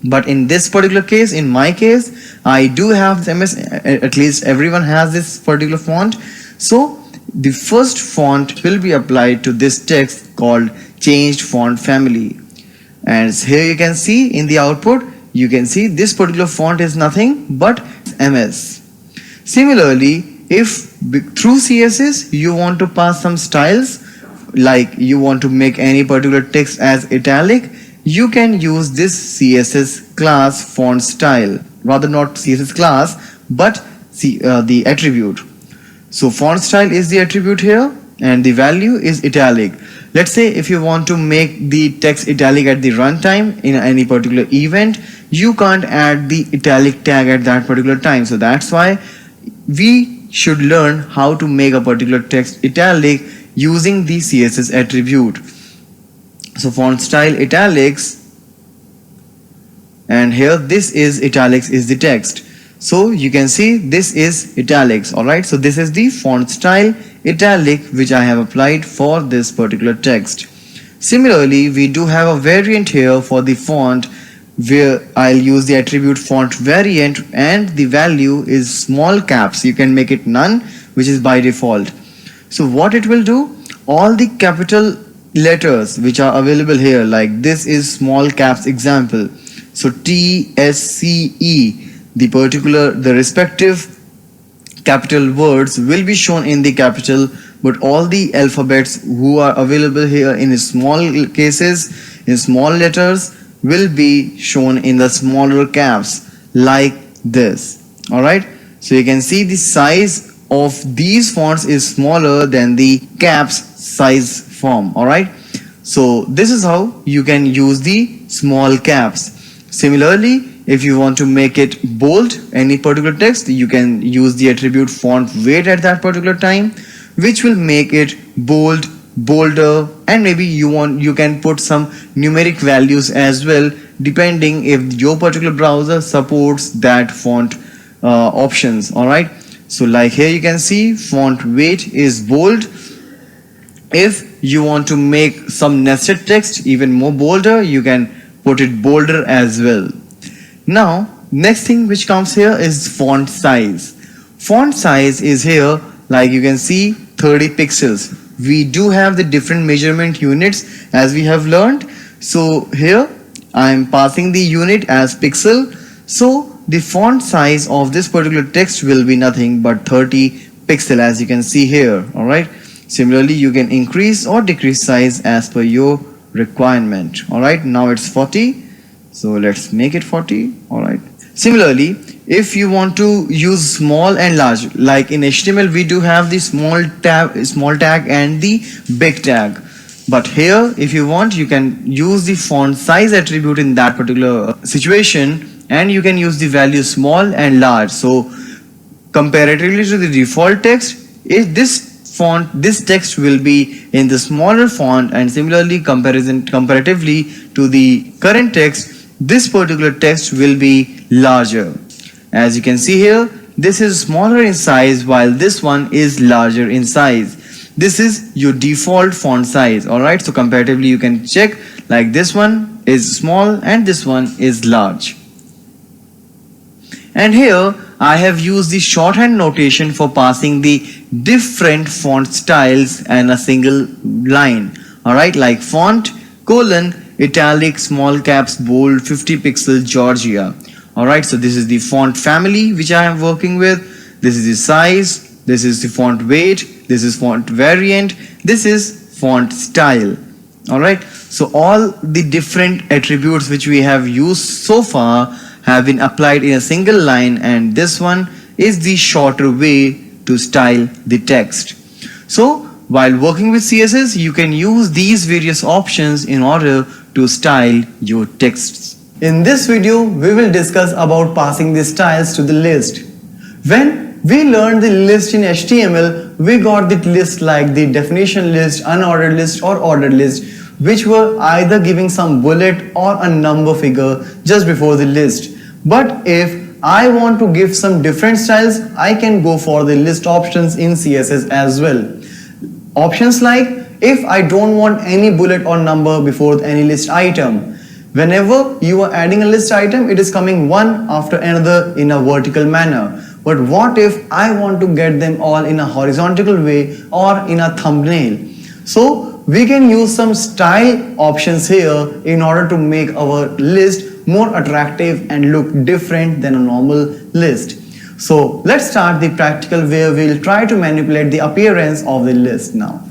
But in this particular case, in my case, I do have MS, at least everyone has this particular font. So the first font will be applied to this text called changed font family. And here you can see in the output, you can see this particular font is nothing but MS. Similarly, if through CSS you want to pass some styles, like you want to make any particular text as italic, you can use this CSS class font style, rather not CSS class but the attribute. So font style is the attribute here, and the value is italic. Let's say if you want to make the text italic at the runtime in any particular event, you can't add the italic tag at that particular time. So that's why we should learn how to make a particular text italic using the CSS attribute. So font style italics, and here this is italics is the text. So you can see this is italics. Alright, so this is the font style italic which I have applied for this particular text. Similarly, we do have a variant here for the font, where I'll use the attribute font variant, and the value is small caps. You can make it none, which is by default. So what it will do, all the capital letters which are available here, like this is small caps example. So T, S, C, E, the respective capital words will be shown in the capital, but all the alphabets who are available here in small cases, in small letters, will be shown in the smaller caps like this. Alright, so you can see the size of these fonts is smaller than the caps size form. Alright, so this is how you can use the small caps. Similarly, if you want to make it bold, any particular text, you can use the attribute font weight at that particular time, which will make it bold, bolder, and maybe you can put some numeric values as well, depending if your particular browser supports that font options. All right, so like here you can see font weight is bold. If you want to make some nested text even more bolder, you can put it bolder as well. Now next thing which comes here is font size. Font size is here, like you can see, 30 pixels. We do have the different measurement units as we have learned. So here I am passing the unit as pixel. So the font size of this particular text will be nothing but 30 pixel, as you can see here. All right. Similarly, you can increase or decrease size as per your requirement. All right. Now it's 40. So let's make it 40. All right. Similarly, if you want to use small and large, like in HTML, we do have the small tag and the big tag. But here, if you want, you can use the font size attribute in that particular situation, and you can use the value small and large. So comparatively to the default text, if this text will be in the smaller font, and similarly comparatively to the current text, this particular text will be larger. As you can see here, this is smaller in size while this one is larger in size. This is your default font size. Alright, so comparatively you can check, like this one is small and this one is large. And here I have used the shorthand notation for passing the different font styles and a single line. Alright, like font, italic, small caps, bold, 50 pixel, Georgia. Alright, so this is the font family which I am working with. This is the size, this is the font weight, this is font variant, this is font style. Alright, so all the different attributes which we have used so far have been applied in a single line, and this one is the shorter way to style the text. So while working with CSS, you can use these various options in order to style your texts.
In this video, we will discuss about passing the styles to the list. When we learned the list in HTML, we got the list like the definition list, unordered list or ordered list, which were either giving some bullet or a number figure just before the list. But if I want to give some different styles, I can go for the list options in CSS as well. Options like, if I don't want any bullet or number before any list item. Whenever you are adding a list item, it is coming one after another in a vertical manner. But what if I want to get them all in a horizontal way or in a thumbnail? So we can use some style options here in order to make our list more attractive and look different than a normal list. So let's start the practical where we'll try to manipulate the appearance of the list now.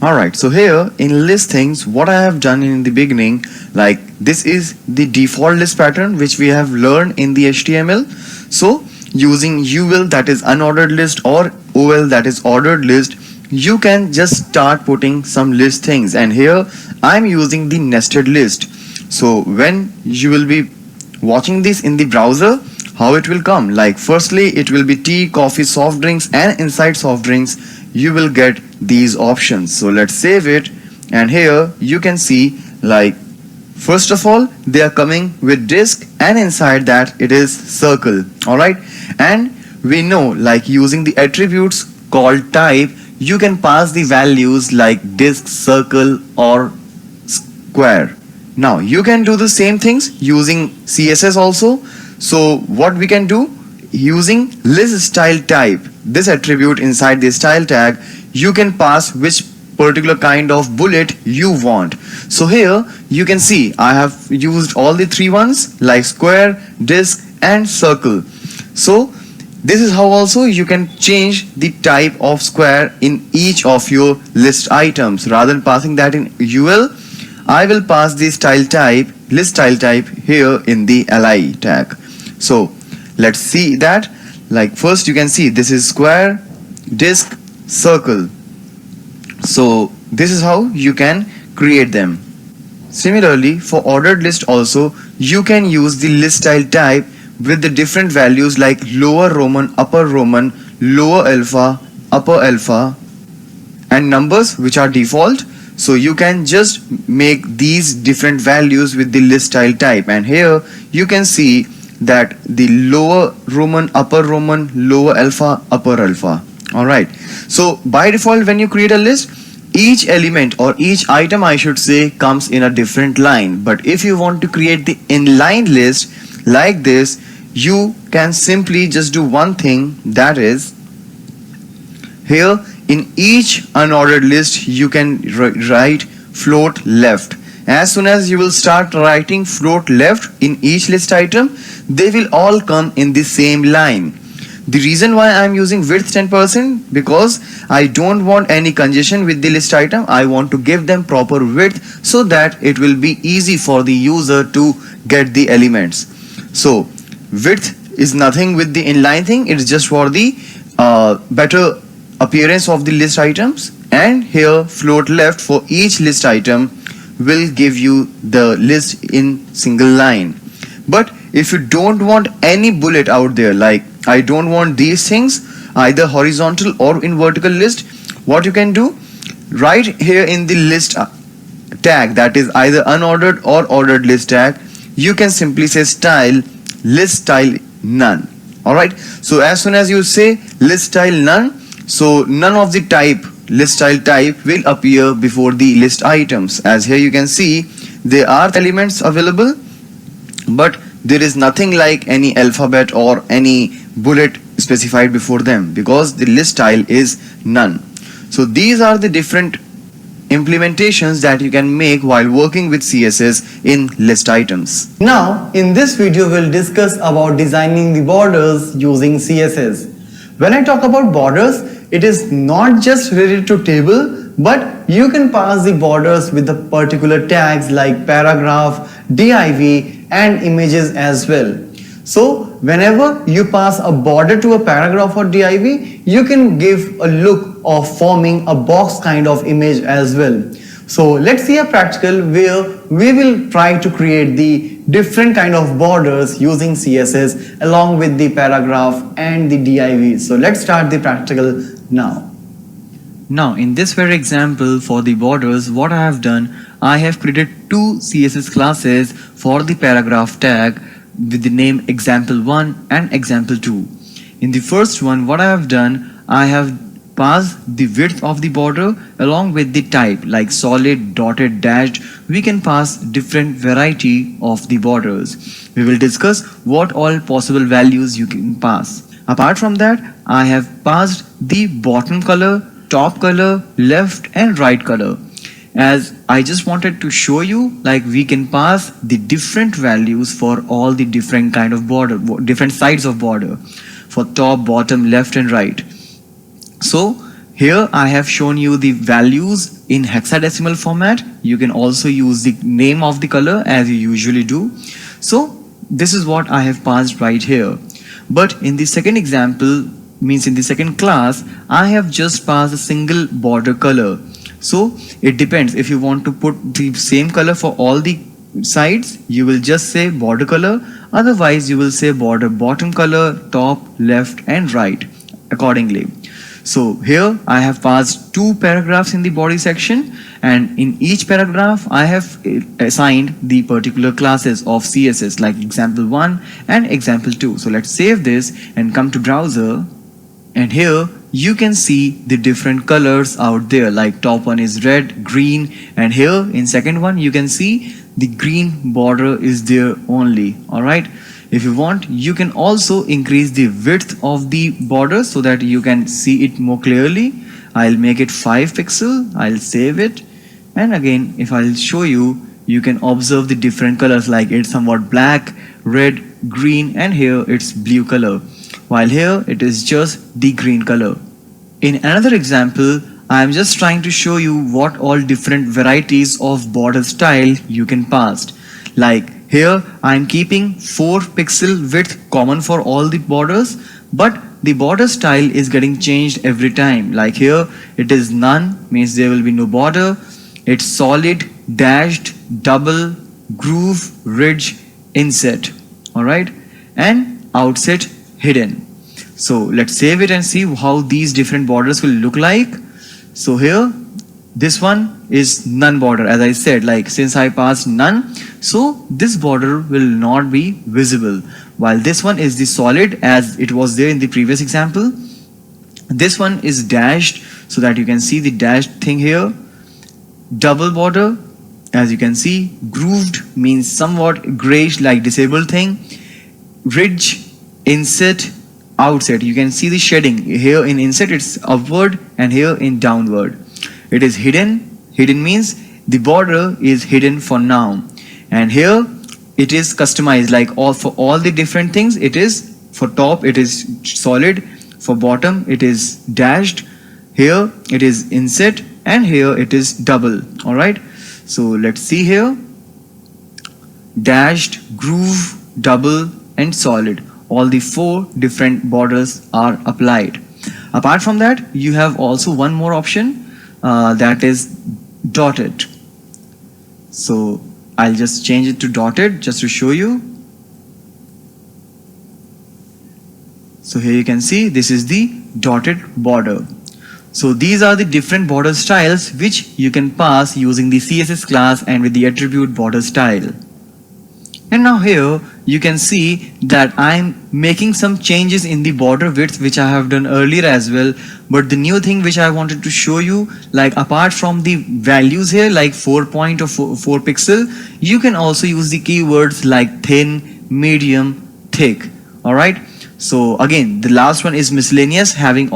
Alright, so here in list things, what I have done in the beginning, like this is the default list pattern which we have learned in the HTML. So using UL, that is unordered list, or OL, that is ordered list, you can just start putting some list things. And here I'm using the nested list. So when you will be watching this in the browser, how it will come, like firstly it will be tea, coffee, soft drinks, and inside soft drinks you will get these options. So let's save it, and here you can see, like first of all they are coming with disk, and inside that it is circle. Alright, and we know, like using the attributes called type, you can pass the values like disk, circle, or square. Now you can do the same things using CSS also. So what we can do, using list style type, this attribute inside the style tag, you can pass which particular kind of bullet you want. So here you can see I have used all the three ones, like square, disk, and circle. So this is how also you can change the type of square in each of your list items. Rather than passing that in UL, I will pass the style type, list style type, here in the li tag. So let's see that. Like first you can see this is square, disk, circle. So this is how you can create them. Similarly, for ordered list also, you can use the list style type with the different values like lower Roman, upper Roman, lower alpha, upper alpha, and numbers which are default. So you can just make these different values with the list style type, and here you can see that the lower Roman, upper Roman, lower alpha, upper alpha. Alright, so by default when you create a list, each element or each item I should say comes in a different line. But if you want to create the inline list like this, you can simply just do one thing, that is here in each unordered list you can write float left. As soon as you will start writing float left in each list item, they will all come in the same line. The reason why I am using width 10% because I don't want any congestion with the list item. I want to give them proper width so that it will be easy for the user to get the elements. So width is nothing with the inline thing, it is just for the better appearance of the list items, and here float left for each list item will give you the list in single line. But if you don't want any bullet out there, like I don't want these things either horizontal or in vertical list, what you can do, right here in the list tag, that is either unordered or ordered list tag, you can simply say style list style none. Alright, so as soon as you say list style none, so none of the type list style type will appear before the list items. As here you can see there are elements available, but there is nothing like any alphabet or any bullet specified before them because the list style is none. So these are the different implementations that you can make while working with CSS in list items.
Now, in this video, we'll discuss about designing the borders using CSS. When I talk about borders, it is not just related to table, but you can pass the borders with the particular tags like paragraph, div, and images as well. So whenever you pass a border to a paragraph or div, you can give a look of forming a box kind of image as well. So let's see a practical where we will try to create the different kind of borders using CSS along with the paragraph and the div. So let's start the practical now.
Now in this very example for the borders, what I have done, I have created two CSS classes for the paragraph tag with the name example1 and example2. In the first one, what I have done, I have passed the width of the border along with the type like solid, dotted, dashed. We can pass different variety of the borders. We will discuss what all possible values you can pass. Apart from that, I have passed the bottom color, top color, left and right color. As I just wanted to show you, like we can pass the different values for all the different kind of border, different sides of border for top, bottom, left and right. So here I have shown you the values in hexadecimal format. You can also use the name of the color as you usually do. So this is what I have passed right here. But in the second example, means in the second class, I have just passed a single border color. So it depends, if you want to put the same color for all the sides, you will just say border color, otherwise you will say border bottom color, top, left and right accordingly. So here I have passed two paragraphs in the body section, and in each paragraph I have assigned the particular classes of CSS like example1 and example2. So let's save this and come to browser, and here you can see the different colors out there, like top one is red, green, and here in second one you can see the green border is there only. Alright, if you want, you can also increase the width of the border so that you can see it more clearly. I'll make it 5 pixel, I'll save it, and again if I'll show you, you can observe the different colors, like it's somewhat black, red, green, and here it's blue color, while here it is just the green color. In another example, I am just trying to show you what all different varieties of border style you can pass. Like here I am keeping 4 pixel width common for all the borders, but the border style is getting changed every time. Like here it is none, means there will be no border. It's solid, dashed, double, groove, ridge, inset, alright, and outset hidden. So let's save it and see how these different borders will look like. So here, this one is none border. As I said, like since I passed none, so this border will not be visible, while this one is the solid as it was there in the previous example. This one is dashed so that you can see the dashed thing here. Double border, as you can see. Grooved means somewhat grayish like disabled thing. Ridge, inset, outset, you can see the shading here. In inset it's upward and here in downward. It is hidden. Hidden means the border is hidden for now, and here it is customized, like for all the different things. It is for top it is solid, for bottom it is dashed, here it is inset, and here it is double. All right, so let's see here. Dashed, groove, double, and solid, all the 4 different borders are applied. Apart from that, you have also one more option, that is dotted. So I'll just change it to dotted just to show you. So here you can see this is the dotted border. So these are the different border styles which you can pass using the CSS class and with the attribute border style. And now here you can see that I'm making some changes in the border width which I have done earlier as well. But the new thing which I wanted to show you, like apart from the values here like 4 point or 4 pixel, you can also use the keywords like thin, medium, thick. Alright, so again the last one is miscellaneous, having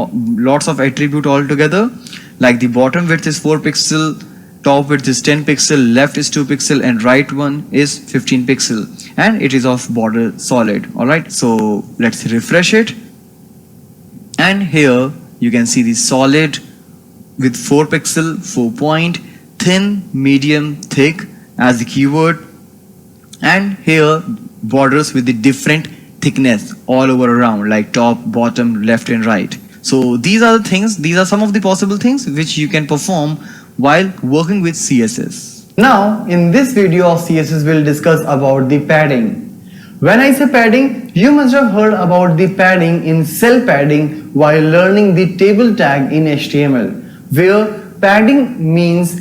lots of attribute altogether. Like the bottom width is 4 pixel, top width is 10 pixel, left is 2 pixel, and right one is 15 pixel, and it is of border solid. Alright, so let's refresh it, and here you can see the solid with 4 pixel, 4 point, thin, medium, thick as the keyword, and here borders with the different thickness all over around, like top, bottom, left, and right. So these are the things, these are some of the possible things which you can perform while working with CSS.
Now, in this video of CSS, we'll discuss about the padding. When I say padding, you must have heard about the padding in cell padding while learning the table tag in HTML, where padding means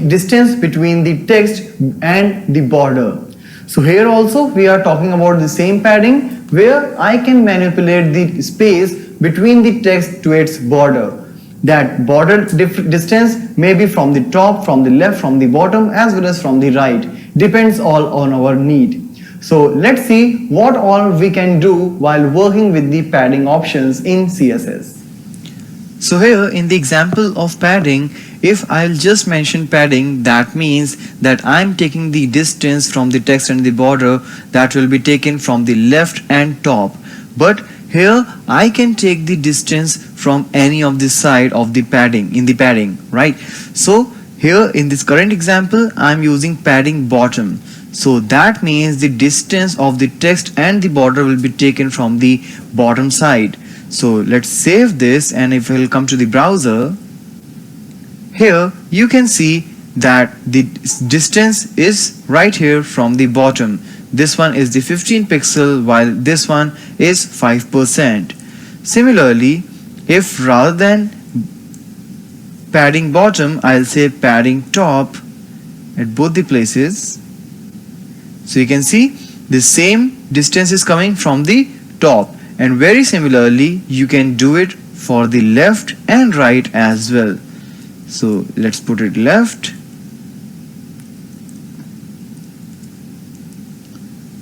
distance between the text and the border. So here also we are talking about the same padding where I can manipulate the space between the text to its border. That border distance may be from the top, from the left, from the bottom, as well as from the right. Depends all on our need. So let's see what all we can do while working with the padding options in CSS.
So here in the example of padding, if I'll just mention padding, that means that I'm taking the distance from the text and the border that will be taken from the left and top. But here I can take the distance from any of the side of the padding, in the padding, right? So here in this current example, I'm using padding bottom. So that means the distance of the text and the border will be taken from the bottom side. So let's save this, and if we'll come to the browser, here you can see that the distance is right here from the bottom. This one is the 15 pixel while this one is 5%. Similarly, if rather than padding bottom, I'll say padding top at both the places. So you can see the same distance is coming from the top, and very similarly you can do it for the left and right as well. So let's put it left.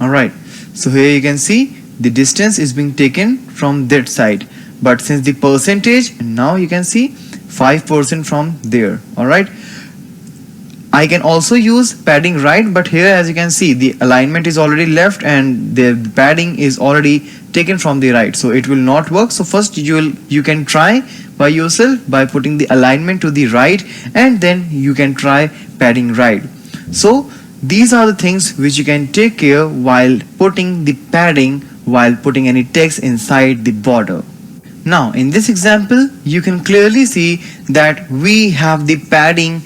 Alright, so here you can see the distance is being taken from that side, but since the percentage, now you can see 5% from there. Alright, I can also use padding right, but here as you can see the alignment is already left and the padding is already taken from the right, so it will not work. So first you can try by yourself by putting the alignment to the right, and then you can try padding right. So these are the things which you can take care while putting the padding, while putting any text inside the border. Now in this example you can clearly see that we have the padding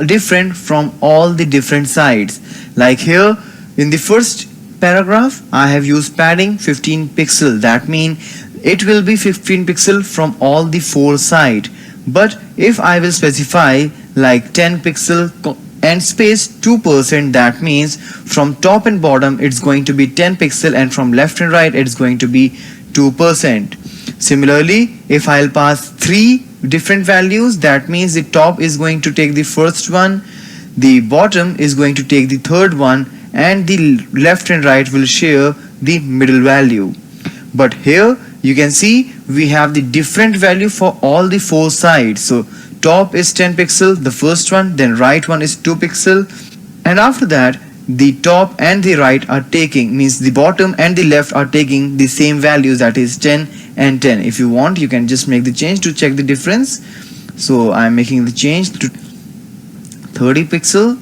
different from all the different sides. Like here in the first paragraph, I have used padding 15 pixel. That means it will be 15 pixel from all the four sides. But if I will specify like 10 pixel and space 2%, that means from top and bottom it's going to be 10 pixel and from left and right it's going to be 2%. Similarly, if I'll pass three different values, that means the top is going to take the first one, the bottom is going to take the third one, and the left and right will share the middle value. But here you can see we have the different value for all the four sides. So top is 10 pixel, the first one, then right one is 2 pixel, and after that the top and the right are taking, means the bottom and the left are taking the same values, that is 10 and 10. If you want, you can just make the change to check the difference. So I am making the change to 30 pixel.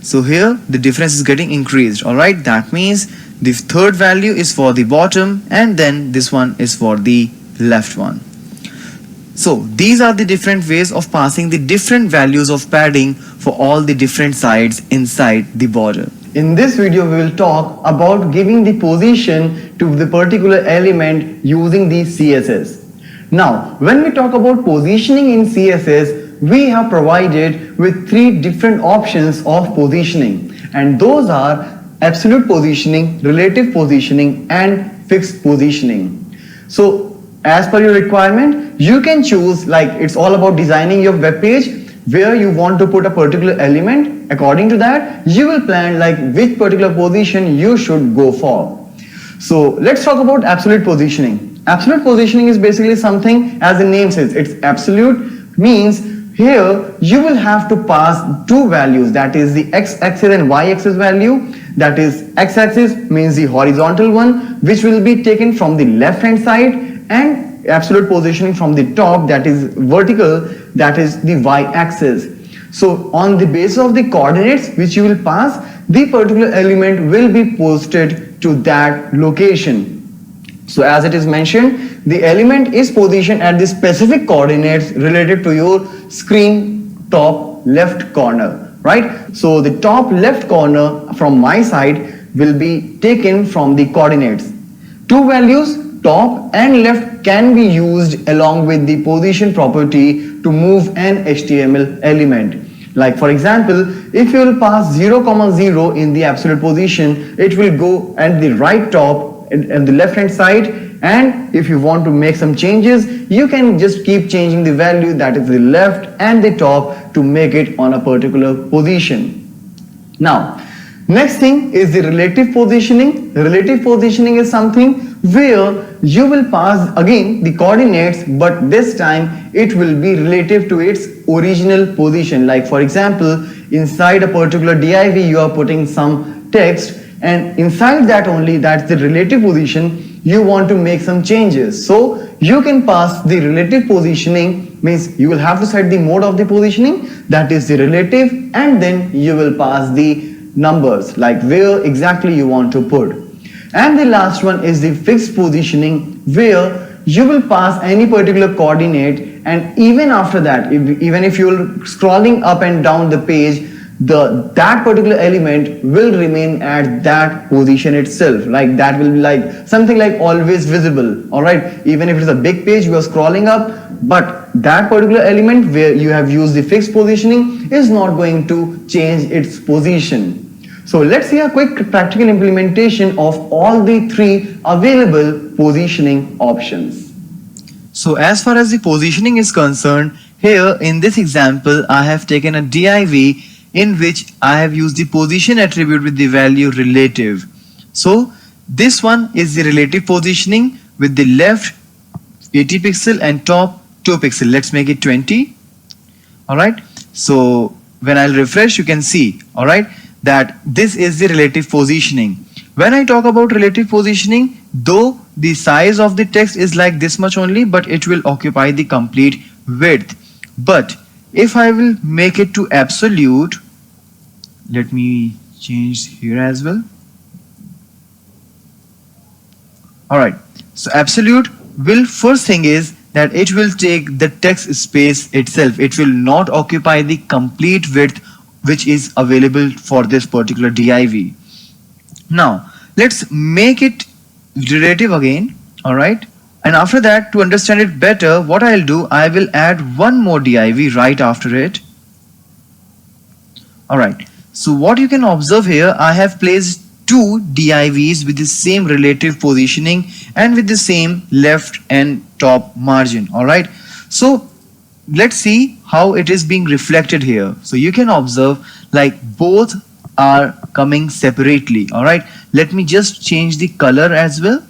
So here the difference is getting increased. Alright, that means the third value is for the bottom and then this one is for the left one. So these are the different ways of passing the different values of padding for all the different sides inside the border.
In this video, we will talk about giving the position to the particular element using the CSS. Now, when we talk about positioning in CSS, we have provided with three different options of positioning, and those are absolute positioning, relative positioning, and fixed positioning. So as per your requirement, you can choose, like it's all about designing your web page where you want to put a particular element. According to that, you will plan like which particular position you should go for. So let's talk about absolute positioning. Absolute positioning is basically something, as the name says, it's absolute, means here you will have to pass two values, that is the x-axis and y-axis value. That is, x-axis means the horizontal one, which will be taken from the left hand side, and absolute positioning from the top, that is vertical, that is the y-axis. So on the basis of the coordinates which you will pass, the particular element will be posted to that location. So as it is mentioned, the element is positioned at the specific coordinates related to your screen top left corner, right? So the top left corner from my side will be taken from the coordinates. Two values, top and left, can be used along with the position property to move an HTML element. Like for example, if you will pass 0, 0 in the absolute position, it will go at the right top and the left hand side, and if you want to make some changes, you can just keep changing the value, that is the left and the top, to make it on a particular position. Now, next thing is the relative positioning. Relative positioning is something where you will pass again the coordinates, but this time it will be relative to its original position. Like for example, inside a particular div you are putting some text, and inside that only, that's the relative position, you want to make some changes. So you can pass the relative positioning, means you will have to set the mode of the positioning, that is the relative, and then you will pass the numbers, like where exactly you want to put. And the last one is the fixed positioning, where you will pass any particular coordinate, and even after that, even if you're scrolling up and down the page, that particular element will remain at that position itself. Like that will be like something like always visible. Alright, even if it's a big page you are scrolling up, but that particular element where you have used the fixed positioning is not going to change its position. So let's see a quick practical implementation of all the three available positioning options.
So as far as the positioning is concerned, here in this example I have taken a div in which I have used the position attribute with the value relative. So this one is the relative positioning with the left 80 pixel and top 2 pixel. Let's make it 20. Alright, so when I'll refresh, you can see, alright, that this is the relative positioning. When I talk about relative positioning, though the size of the text is like this much only, but it will occupy the complete width. But if I will make it to absolute, let me change here as well. Alright, so absolute will, first thing is that it will take the text space itself. It will not occupy the complete width which is available for this particular div. Now let's make it relative again. All right, and after that, to understand it better, what I'll do, I will add one more div right after it. Alright, so what you can observe here, I have placed two divs with the same relative positioning and with the same left and top margin. Alright, so let's see how it is being reflected here. So you can observe like both are coming separately. Alright, let me just change the color as well.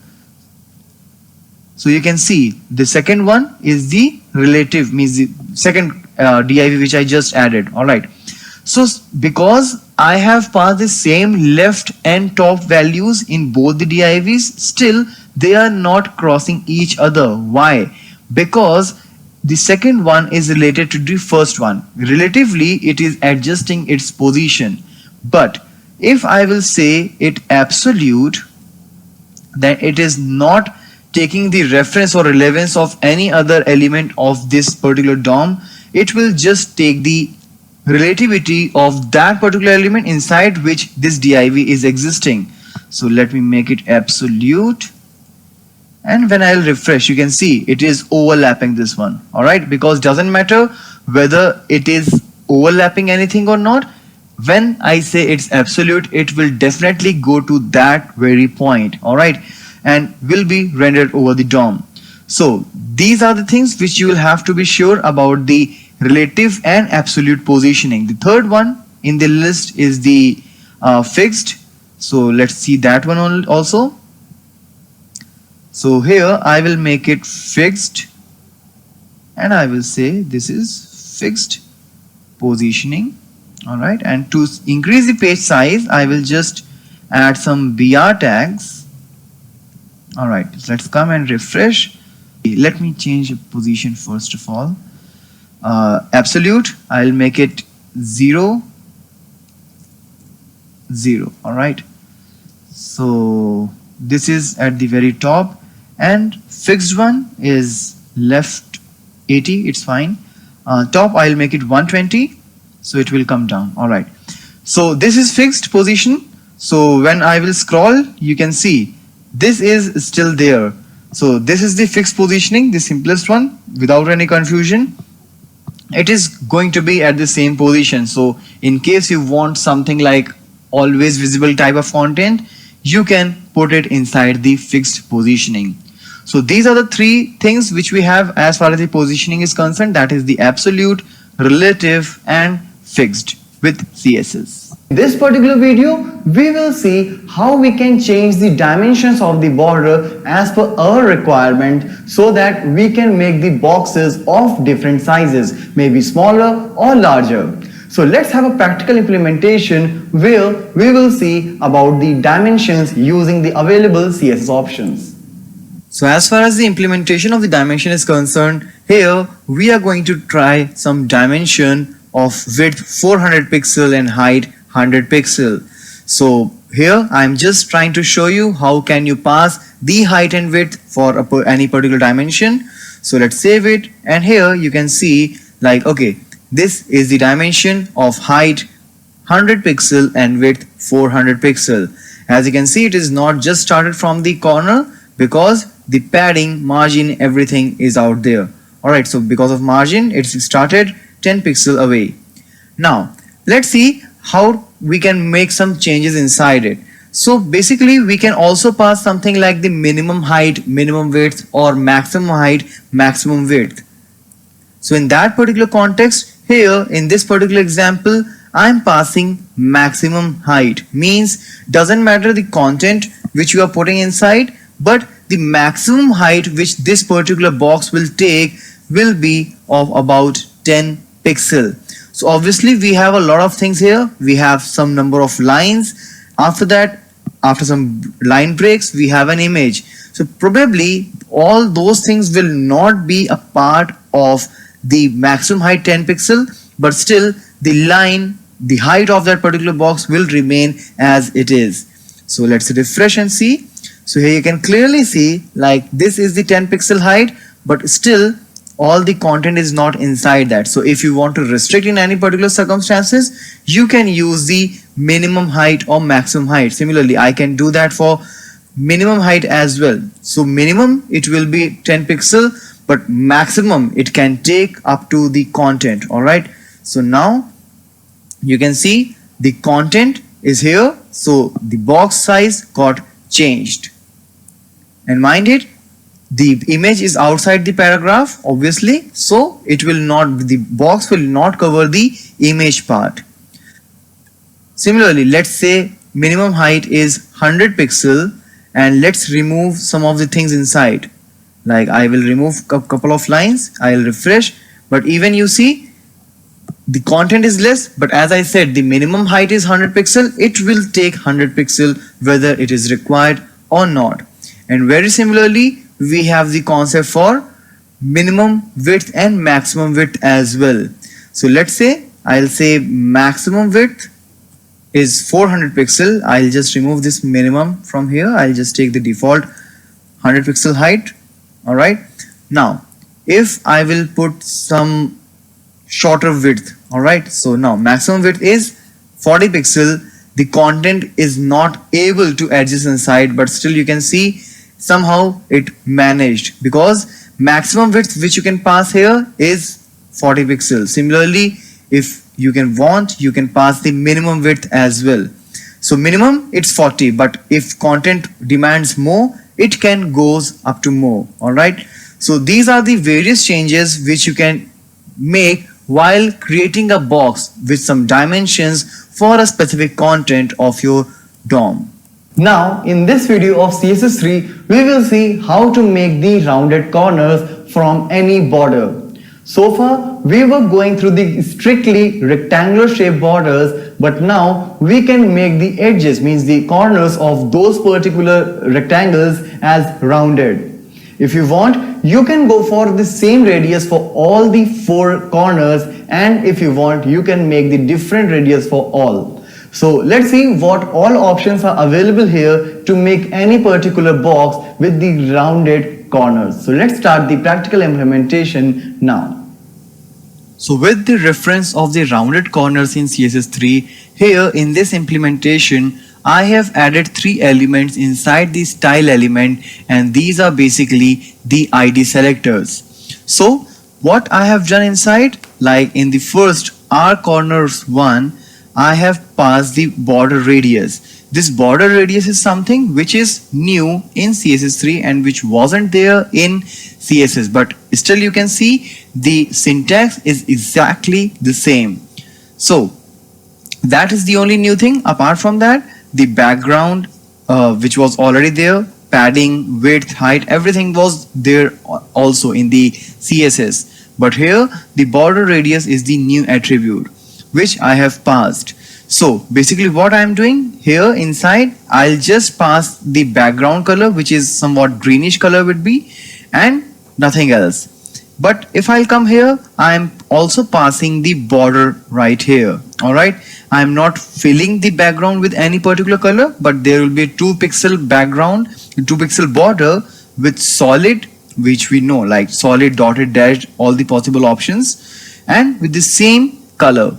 So you can see the second one is the relative, means the second div which I just added. Alright, so because I have passed the same left and top values in both the divs, still they are not crossing each other. Why? Because the second one is related to the first one. Relatively, it is adjusting its position. But if I will say it absolute, then it is not taking the reference or relevance of any other element of this particular DOM. It will just take the relativity of that particular element inside which this div is existing. So let me make it absolute, and when I'll refresh, you can see it is overlapping this one. Alright, because doesn't matter whether it is overlapping anything or not, when I say it's absolute, it will definitely go to that very point. Alright, and will be rendered over the DOM. So these are the things which you will have to be sure about, the relative and absolute positioning. The third one in the list is the fixed. So let's see that one also. So here I will make it fixed, and I will say this is fixed positioning. Alright, and to increase the page size, I will just add some BR tags. Alright, let's come and refresh. Let me change the position first of all. Absolute, I'll make it 0 0. Alright, so this is at the very top, and fixed one is left 80, it's fine. Top I'll make it 120, so it will come down. Alright, so this is fixed position. So when I will scroll, you can see this is still there. So this is the fixed positioning, the simplest one without any confusion. It is going to be at the same position. So in case you want something like always visible type of content, you can put it inside the fixed positioning. So these are the three things which we have as far as the positioning is concerned, that is the absolute, relative and fixed with CSS.
In this particular video, we will see how we can change the dimensions of the border as per our requirement, so that we can make the boxes of different sizes, maybe smaller or larger. So let's have a practical implementation where we will see about the dimensions using the available CSS options.
So as far as the implementation of the dimension is concerned, here we are going to try some dimension of width 400 pixel and height 100 pixel. So here I'm just trying to show you how can you pass the height and width for any particular dimension. So let's save it, and here you can see like, okay, this is the dimension of height 100 pixel and width 400 pixel. As you can see, it is not just started from the corner, because the padding, margin, everything is out there. Alright, so because of margin, it's started 10 pixel away. Now let's see how we can make some changes inside it. So basically we can also pass something like the minimum height, minimum width, or maximum height, maximum width. So in that particular context, here in this particular example, I'm passing maximum height. Means doesn't matter the content which you are putting inside, but the maximum height which this particular box will take will be of about 10 pixel. So obviously we have a lot of things here. We have some number of lines. After that, after some line breaks, we have an image. So probably all those things will not be a part of the maximum height 10 pixel, but still the line, the height of that particular box will remain as it is. So let's refresh and see. So here you can clearly see like this is the 10 pixel height, but still all the content is not inside that. So if you want to restrict in any particular circumstances, you can use the minimum height or maximum height. Similarly, I can do that for minimum height as well. So minimum it will be 10 pixel, but maximum it can take up to the content. All right, so now you can see the content is here, so the box size got changed. And mind it, the image is outside the paragraph obviously, so it will not, the box will not cover the image part. Similarly, let's say minimum height is 100 pixel, and let's remove some of the things inside. Like I will remove a couple of lines, I'll refresh, but even you see the content is less, but as I said, the minimum height is 100 pixel, it will take 100 pixel whether it is required or not. And very similarly, we have the concept for minimum width and maximum width as well. So let's say I'll say maximum width is 400 pixel. I'll just remove this minimum from here. I'll just take the default 100 pixel height. All right. Now, if I will put some shorter width, all right. So now maximum width is 40 pixel. The content is not able to adjust inside, but still you can see somehow it managed, because maximum width which you can pass here is 40 pixels. Similarly, if you can want, you can pass the minimum width as well. So minimum it's 40, but if content demands more, it can goes up to more. All right. So these are the various changes which you can make while creating a box with some dimensions for a specific content of your DOM.
Now in this video of CSS3, we will see how to make the rounded corners from any border. So far we were going through the strictly rectangular shaped borders, but now we can make the edges, means the corners of those particular rectangles, as rounded. If you want, you can go for the same radius for all the 4 corners, and if you want, you can make the different radius for all. So let's see what all options are available here to make any particular box with the rounded corners. So let's start the practical implementation now.
So with the reference of the rounded corners in CSS3, here in this implementation, I have added 3 elements inside the style element, and these are basically the ID selectors. So what I have done inside, like in the first R corners one, I have passed the border radius. This border radius is something which is new in CSS3 and which wasn't there in CSS, but still you can see the syntax is exactly the same. So that is the only new thing. Apart from that, the background which was already there, padding, width, height, everything was there also in the CSS, but here the border radius is the new attribute which I have passed. So basically what I am doing here inside, I'll just pass the background color, which is somewhat greenish color would be, and nothing else. But if I'll come here, I am also passing the border right here. All right, I am not filling the background with any particular color, but there will be a 2 pixel background, 2 pixel border with solid, which we know like solid, dotted, dashed, all the possible options, and with the same color.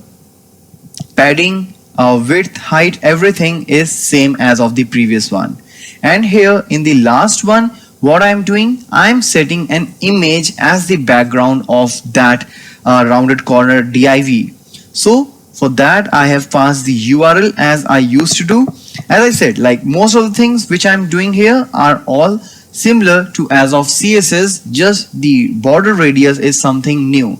Padding, width, height, everything is same as of the previous one. And here in the last one, what I am doing, I am setting an image as the background of that rounded corner div. So for that I have passed the URL as I used to do. As I said, like most of the things which I am doing here are all similar to as of CSS, just the border radius is something new.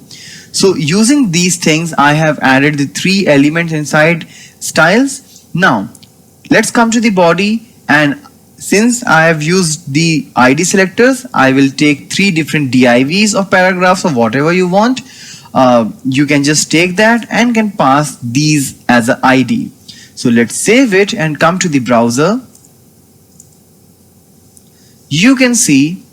So using these things, I have added the 3 elements inside styles. Now let's come to the body, and since I have used the ID selectors, I will take 3 different divs of paragraphs or whatever you want. You can just take that and can pass these as an ID. So let's save it and come to the browser. You can see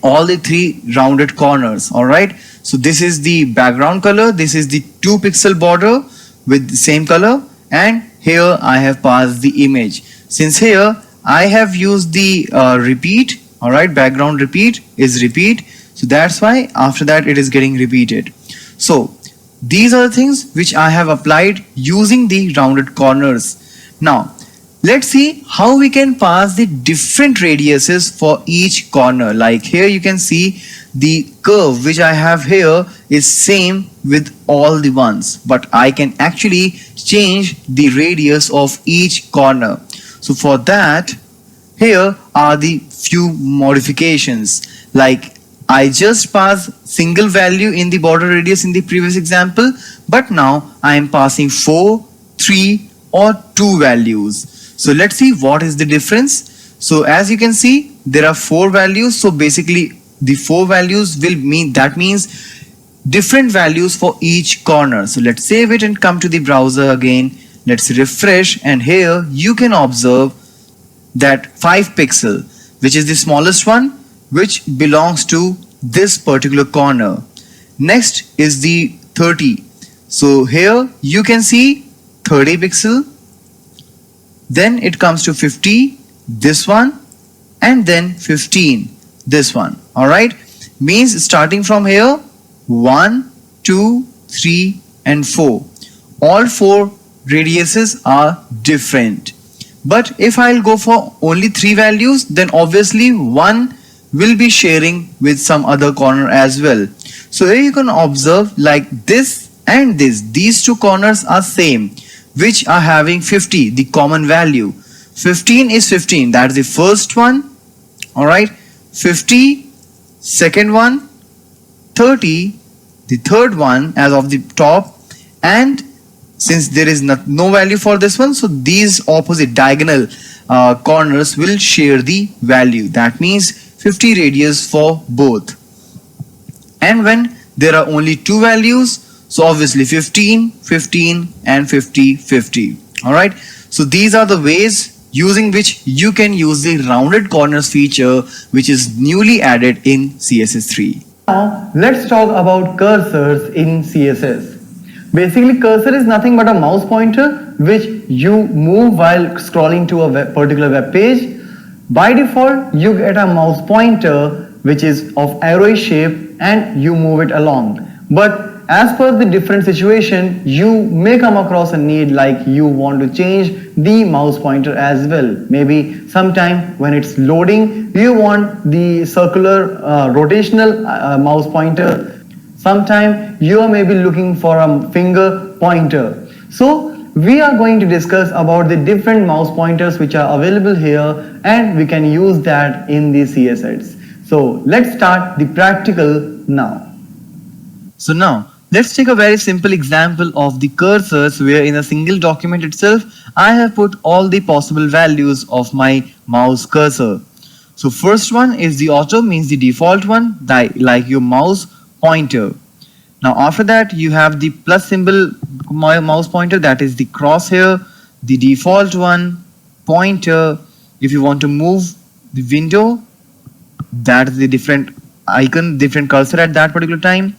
all the 3 rounded corners. All right. So this is the background color. This is the 2 pixel border with the same color. And here I have passed the image. Since here I have used the repeat. All right. Background repeat is repeat. So that's why after that it is getting repeated. So these are the things which I have applied using the rounded corners. Now let's see how we can pass the different radiuses for each corner. Like here you can see the curve which I have here is same with all the ones, but I can actually change the radius of each corner. So for that, here are the few modifications. Like I just passed single value in the border radius in the previous example, but now I am passing 4, 3 or 2 values. So let's see what is the difference. So as you can see, there are 4 values. So basically the 4 values will mean, that means different values for each corner. So let's save it and come to the browser again. Let's refresh, and here you can observe that 5 pixel, which is the smallest one, which belongs to this particular corner. Next is the 30. So here you can see 30 pixel. Then it comes to 50, this one, and then 15, this one. Alright, means starting from here 1, 2, 3 and 4. All 4 radiuses are different. But if I'll go for only 3 values, then obviously one will be sharing with some other corner as well. So here you can observe like this and this. These 2 corners are same, which are having 50, the common value. 15 is 15, that's the first one. Alright, 50, second one, 30, the third one as of the top, and since there is no value for this one, so these opposite diagonal corners will share the value. That means 50 radius for both. And when there are only 2 values, so obviously 15, 15 and 50, 50. Alright, so these are the ways using which you can use the rounded corners feature, which is newly added in CSS3.
Now let's talk about cursors in CSS. Basically, cursor is nothing but a mouse pointer which you move while scrolling to a particular web page. By default, you get a mouse pointer which is of arrow shape and you move it along. But as per the different situation, you may come across a need like you want to change the mouse pointer as well. Maybe sometime when it's loading, you want the circular rotational mouse pointer. Sometime you may be looking for a finger pointer. So we are going to discuss about the different mouse pointers which are available here, and we can use that in the CSS. So let's start the practical now.
So now let's take a very simple example of the cursors where in a single document itself I have put all the possible values of my mouse cursor. So first one is the auto, means the default one, like your mouse pointer. Now after that you have the plus symbol mouse pointer, that is the crosshair, the default one, pointer. If you want to move the window, that is the different icon, different cursor at that particular time.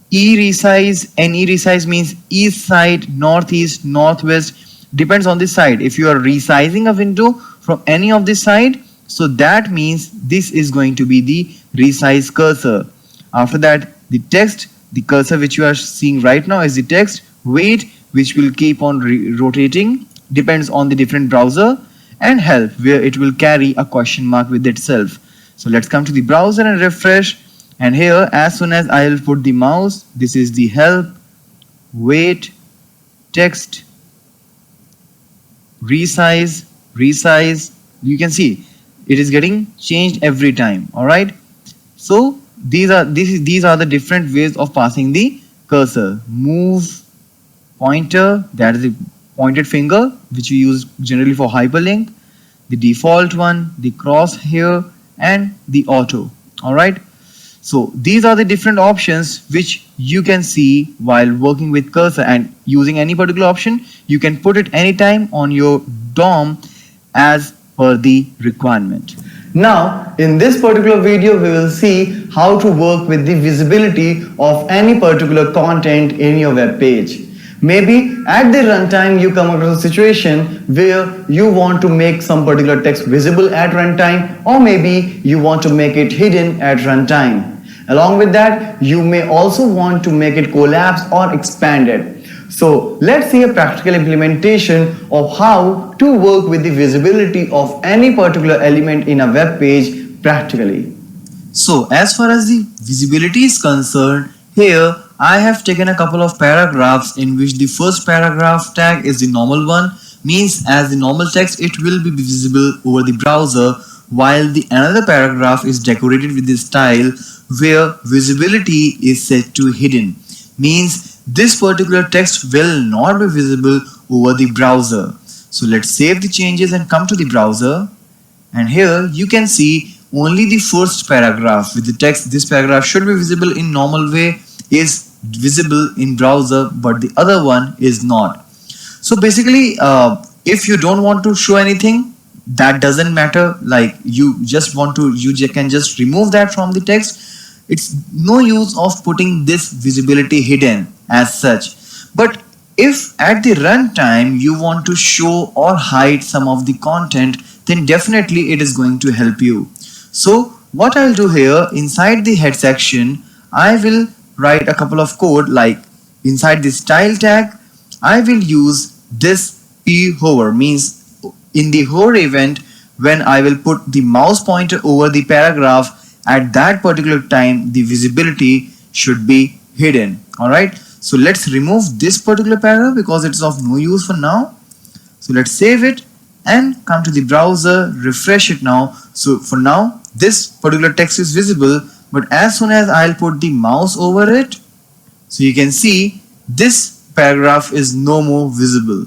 E-resize, and E-resize means east side, northeast, northwest, depends on the side. If you are resizing a window from any of this side, so that means this is going to be the resize cursor. After that, the text, the cursor which you are seeing right now is the text, weight, which will keep on rotating, depends on the different browser, and help, where it will carry a question mark with itself. So let's come to the browser and refresh. And here, as soon as I will put the mouse, this is the help, weight, text, resize. You can see it is getting changed every time. All right. So these are the different ways of passing the cursor. Move, pointer, that is the pointed finger which we use generally for hyperlink. The default one, the crosshair, and the auto. All right. So these are the different options which you can see while working with cursor, and using any particular option you can put it anytime on your DOM as per the requirement.
Now in this particular video we will see how to work with the visibility of any particular content in your web page. Maybe at the runtime you come across a situation where you want to make some particular text visible at runtime, or maybe you want to make it hidden at runtime. Along with that, you may also want to make it collapse or expanded. So let's see a practical implementation of how to work with the visibility of any particular element in a web page practically.
So as far as the visibility is concerned, here I have taken a couple of paragraphs in which the first paragraph tag is the normal one, means as the normal text it will be visible over the browser, while the another paragraph is decorated with the style where visibility is set to hidden, means this particular text will not be visible over the browser. So let's save the changes and come to the browser, and here you can see only the first paragraph with the text this paragraph should be visible in normal way is visible in browser, but the other one is not. So basically if you don't want to show anything, that doesn't matter, like you can just remove that from the text. It's no use of putting this visibility hidden as such. But if at the runtime you want to show or hide some of the content, then definitely it is going to help you. So what I'll do here, inside the head section I will write a couple of code, like inside the style tag I will use this p hover, means in the hover event when I will put the mouse pointer over the paragraph, at that particular time the visibility should be hidden. Alright, so let's remove this particular paragraph because it's of no use for now. So let's save it and come to the browser, refresh it now. So for now this particular text is visible, but as soon as I'll put the mouse over it, so you can see this paragraph is no more visible,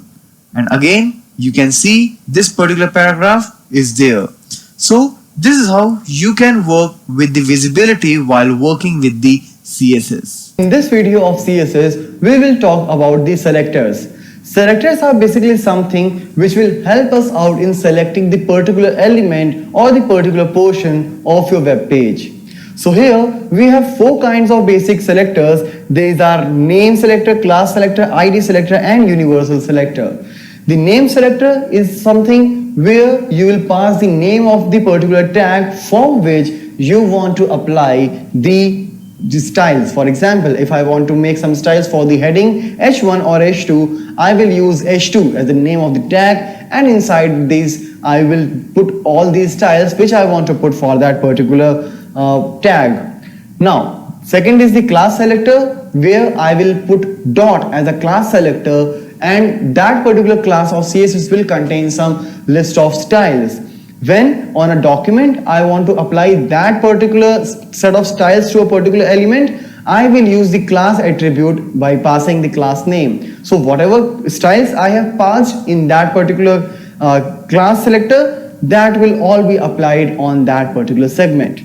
and again you can see this particular paragraph is there. So this is how you can work with the visibility while working with the CSS.
In this video of CSS, we will talk about the selectors. Selectors are basically something which will help us out in selecting the particular element or the particular portion of your web page. So here we have four kinds of basic selectors. These are name selector, class selector, ID selector and universal selector. The name selector is something where you will pass the name of the particular tag from which you want to apply the styles. For example, if I want to make some styles for the heading H1 or H2, I will use H2 as the name of the tag, and inside this I will put all these styles which I want to put for that particular tag. Now second is the class selector, where I will put dot as a class selector, and that particular class of CSS will contain some list of styles. When on a document I want to apply that particular set of styles to a particular element, I will use the class attribute by passing the class name. So whatever styles I have passed in that particular class selector, that will all be applied on that particular segment.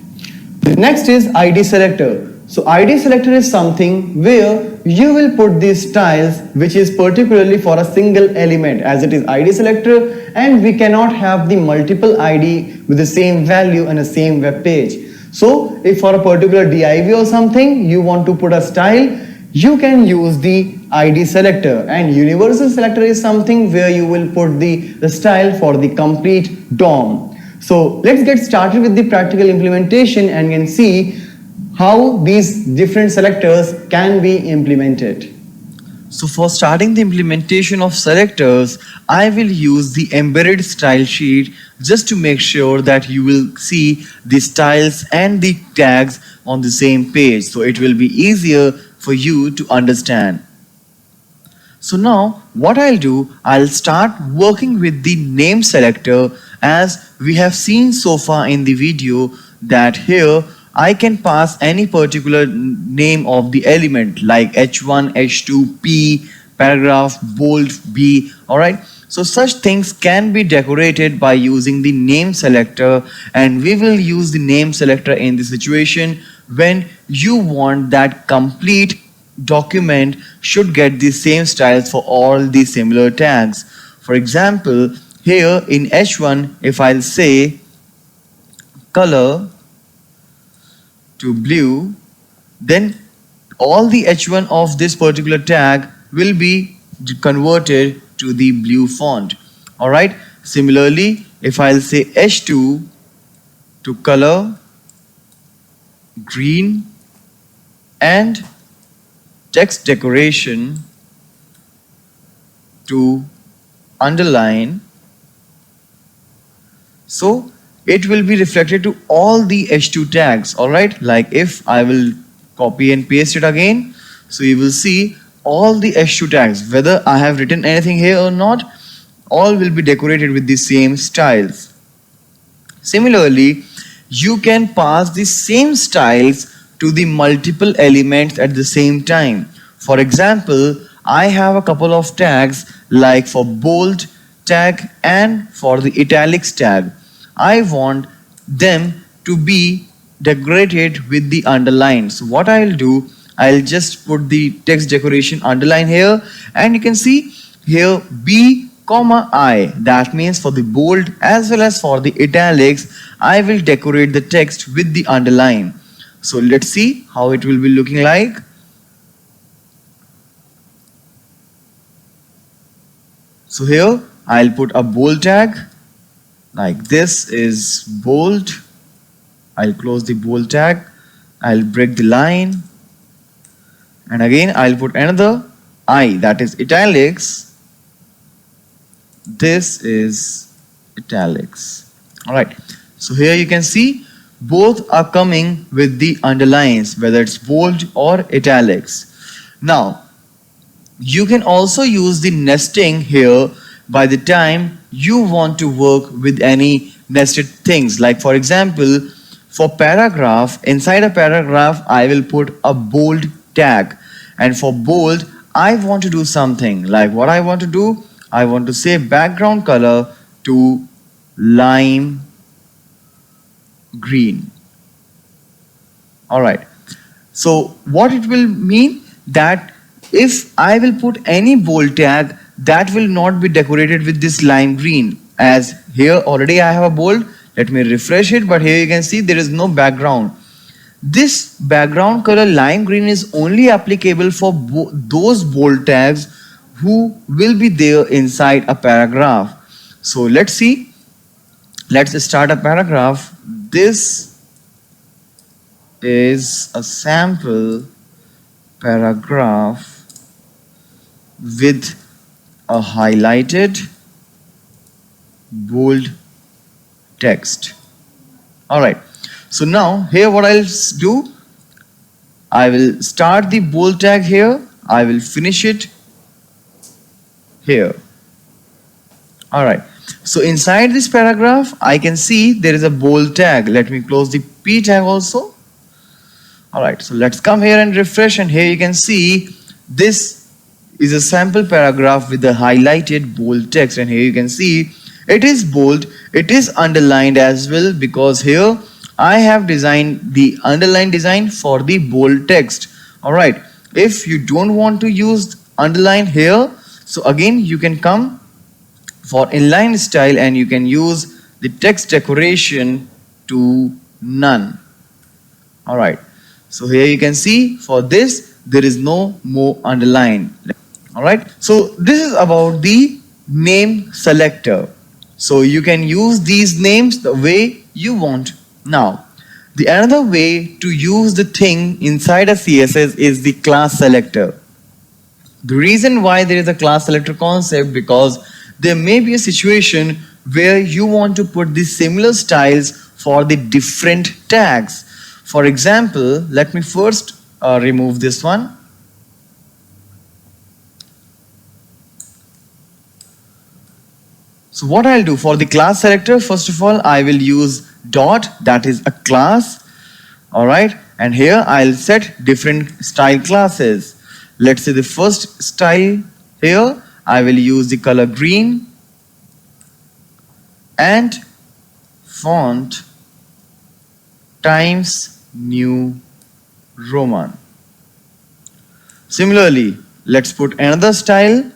The next is ID selector. So ID selector is something where you will put these styles which is particularly for a single element, as it is ID selector and we cannot have the multiple ID with the same value on the same web page. So if for a particular div or something you want to put a style, you can use the ID selector, and universal selector is something where you will put the style for the complete DOM. So let's get started with the practical implementation and can see how these different selectors can be implemented.
So for starting the implementation of selectors, I will use the embedded style sheet just to make sure that you will see the styles and the tags on the same page, so it will be easier for you to understand. So now what I'll do, I'll start working with the name selector. As we have seen so far in the video that here I can pass any particular name of the element like H1, H2, P, paragraph, bold, B. Alright, so such things can be decorated by using the name selector, and we will use the name selector in the situation when you want that complete document should get the same styles for all the similar tags. For example, here in H1, if I'll say color to blue, then all the H1 of this particular tag will be converted to the blue font. Alright, similarly, if I'll say H2 to color green, and text decoration to underline, so it will be reflected to all the h2 tags. All right, like if I will copy and paste it again, so you will see all the h2 tags, whether I have written anything here or not, all will be decorated with the same styles. Similarly, you can pass the same styles to the multiple elements at the same time. For example, I have a couple of tags like for bold tag and for the italics tag. I want them to be decorated with the underline. So what I'll do, I'll just put the text decoration underline here, and you can see here B comma I, that means for the bold as well as for the italics I will decorate the text with the underline. So let's see how it will be looking like. So here I'll put a bold tag, like this is bold. I'll close the bold tag, I'll break the line, and again I'll put another I, that is italics. This is italics. All right, so here you can see both are coming with the underlines, whether it's bold or italics. Now you can also use the nesting here by the time you want to work with any nested things. Like for example, for paragraph, inside a paragraph I will put a bold tag, and for bold I want to do something like what I want to do. I want to say background color to lime green. All right, so what it will mean, that if I will put any bold tag, that will not be decorated with this lime green, as here already I have a bold. Let me refresh it, but here you can see there is no background. This background color lime green is only applicable for those bold tags who will be there inside a paragraph. So let's see, let's start a paragraph. This is a sample paragraph with a highlighted bold text. All right, so now here what I'll do, I will start the bold tag here, I will finish it here. All right, so inside this paragraph I can see there is a bold tag. Let me close the P tag also. All right, so let's come here and refresh, and here you can see this is a sample paragraph with the highlighted bold text, and here you can see it is bold, it is underlined as well, because here I have designed the underline design for the bold text. All right, if you don't want to use underline here, so again you can come for inline style and you can use the text decoration to none. All right, so here you can see for this there is no more underline. All right, so this is about the name selector. So you can use these names the way you want. Now the another way to use the thing inside a CSS is the class selector. The reason why there is a class selector concept, because there may be a situation where you want to put the similar styles for the different tags. For example, let me first remove this one. So what I'll do for the class selector, first of all, I will use dot, that is a class. All right, and here I'll set different style classes. Let's say the first style here, I will use the color green and font Times New Roman. Similarly, let's put another style,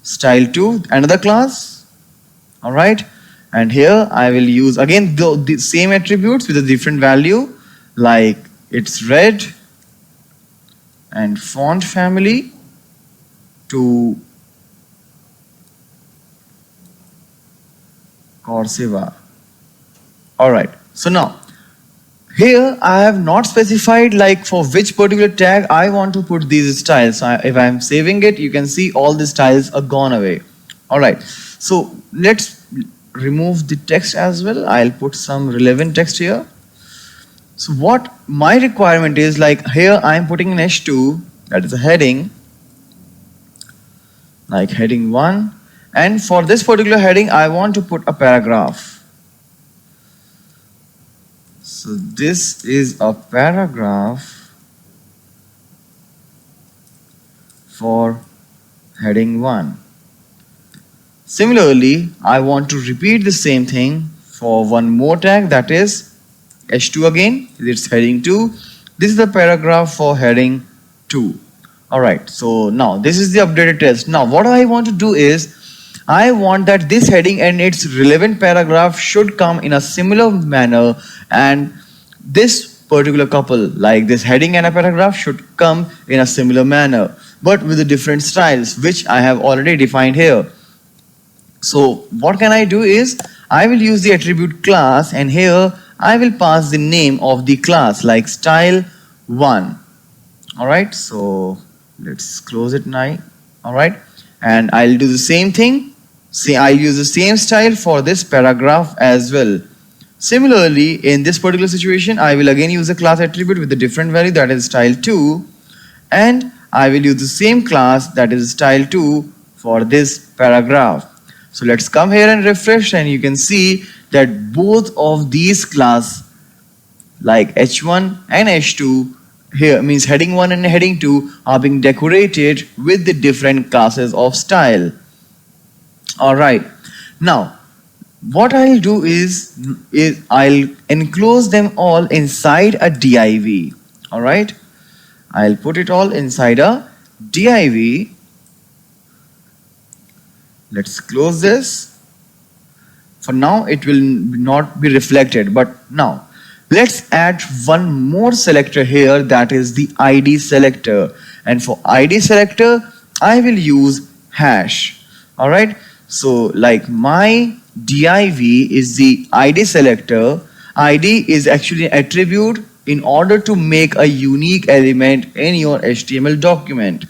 style 2, another class. All right, and here I will use again the same attributes with a different value, like it's red and font family to Corsiva. All right, so now Here I have not specified like for which particular tag I want to put these styles. So if I am saving it, you can see all the styles are gone away. Alright, so let's remove the text as well. I'll put some relevant text here. So what my requirement is, like here I am putting an H2, that is a heading, like heading 1, and for this particular heading I want to put a paragraph. So this is a paragraph for heading 1. Similarly, I want to repeat the same thing for one more tag, that is H2 again, it's heading 2. This is the paragraph for heading 2. Alright, so now this is the updated text. Now what I want to do is, I want that this heading and its relevant paragraph should come in a similar manner, and this particular couple, like this heading and a paragraph, should come in a similar manner, but with the different styles, which I have already defined here. So what can I do is, I will use the attribute class, and here I will pass the name of the class like style1. Alright, so let's close it now. Alright, and I'll do the same thing. See, I'll use the same style for this paragraph as well. Similarly, in this particular situation, I will again use a class attribute with a different value, that is style2, and I will use the same class, that is style2, for this paragraph. So let's come here and refresh, and you can see that both of these class, like H1 and H2, here means heading 1 and heading 2, are being decorated with the different classes of style. Alright, now what I'll do is I'll enclose them all inside a div. Alright, I'll put it all inside a div. Let's close this. For now it will not be reflected, but now let's add one more selector here, that is the ID selector, and for ID selector I will use hash. Alright, so like my div is the ID selector. ID is actually an attribute in order to make a unique element in your HTML document.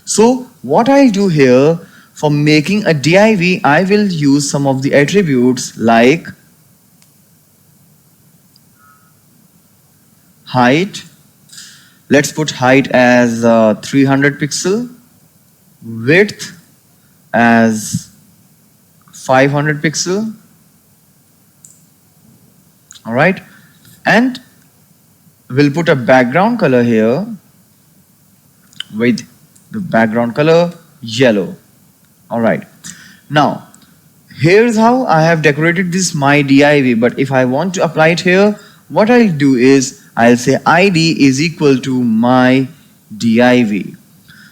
So what I'll do here, for making a div, I will use some of the attributes like height. Let's put height as 300 pixel, width as 500 pixel. Alright, and we'll put a background color here with the background color yellow. Alright, now here's how I have decorated this my div, but if I want to apply it here, what I'll do is I'll say ID is equal to my div.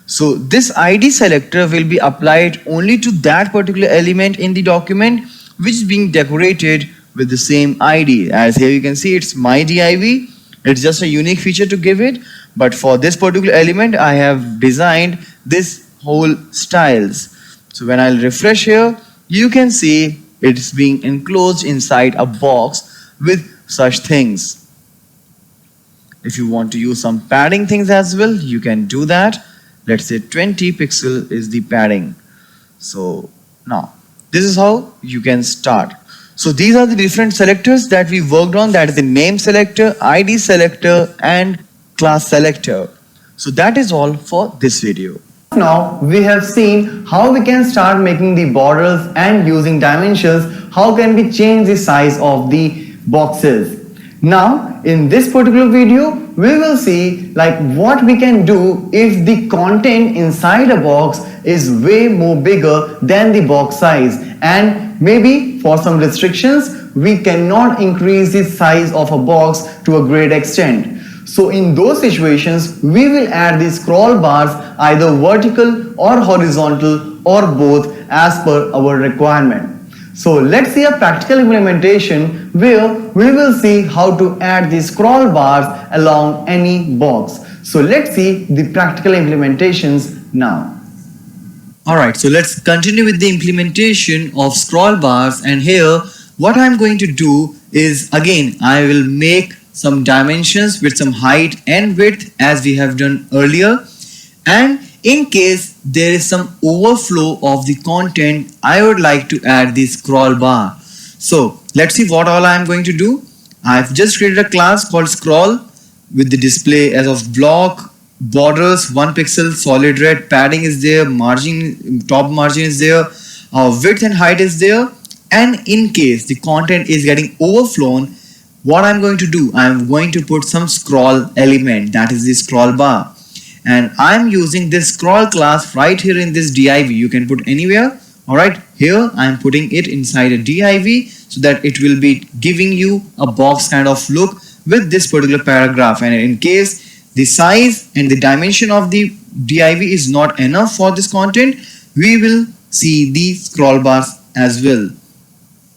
So this ID selector will be applied only to that particular element in the document which is being decorated with the same ID. As here you can see, it's my div. It's just a unique feature to give it, but for this particular element I have designed this whole styles. So when I'll refresh here, you can see it's being enclosed inside a box with such things. If you want to use some padding things as well, you can do that. Let's say 20 pixel is the padding. So now this is how you can start. So these are the different selectors that we worked on, that is the name selector, ID selector, and class selector. So that is all for this video.
Now we have seen how we can start making the borders, and using dimensions how can we change the size of the boxes. Now in this particular video we will see like what we can do if the content inside a box is way more bigger than the box size, and maybe for some restrictions we cannot increase the size of a box to a great extent. So in those situations we will add the scroll bars either vertical or horizontal or both as per our requirement. So let's see a practical implementation where we will see how to add the scroll bars along any box. So let's see the practical implementations now.
Alright, so let's continue with the implementation of scroll bars, and here what I'm going to do is again I will make some dimensions with some height and width as we have done earlier. And in case there is some overflow of the content, I would like to add the scroll bar. So let's see what all I am going to do. I've just created a class called scroll with the display as of block, borders 1 pixel, solid red, padding is there, margin, top margin is there, width and height is there. And in case the content is getting overflown, what I'm going to do, I'm going to put some scroll element, that is the scroll bar. And I'm using this scroll class right here in this div. You can put anywhere. Alright, here I'm putting it inside a div so that it will be giving you a box kind of look with this particular paragraph. And in case the size and the dimension of the div is not enough for this content, we will see the scroll bars as well.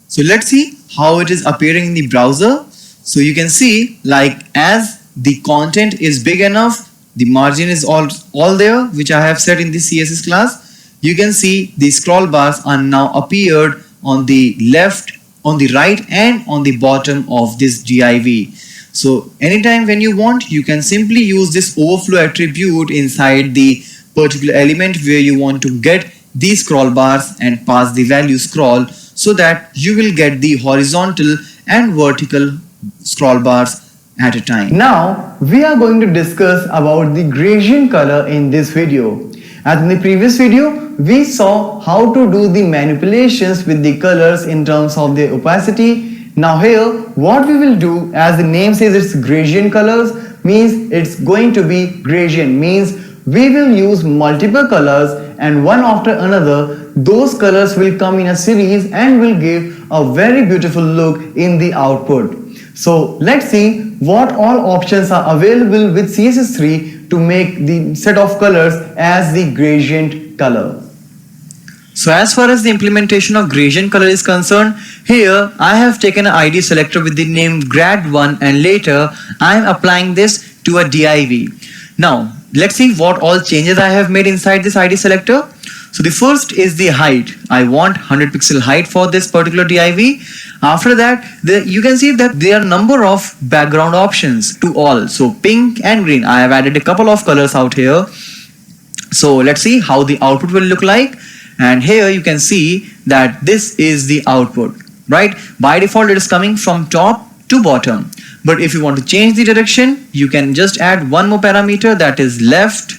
So let's see how it is appearing in the browser. So you can see, like, as the content is big enough, the margin is all there, which I have set in the CSS class. You can see the scroll bars are now appeared on the left, on the right, and on the bottom of this div. So anytime when you want, you can simply use this overflow attribute inside the particular element where you want to get these scroll bars and pass the value scroll, so that you will get the horizontal and vertical scroll bars at a time.
Now we are going to discuss about the gradient color in this video. As in the previous video, we saw how to do the manipulations with the colors in terms of the opacity. Now here, what we will do, as the name says, it's gradient colors, means it's going to be gradient, means we will use multiple colors and one after another. Those colors will come in a series and will give a very beautiful look in the output. So let's see what all options are available with CSS3 to make the set of colors as the gradient color.
So as far as the implementation of gradient color is concerned, here I have taken an ID selector with the name grad1, and later I am applying this to a div. Now let's see what all changes I have made inside this ID selector. So the first is the height. I want 100 pixel height for this particular div. After that, you can see that there are number of background options to all. So pink and green. I have added a couple of colors out here. So let's see how the output will look like. And here you can see that this is the output, right? By default, it is coming from top to bottom. But if you want to change the direction, you can just add one more parameter, that is left,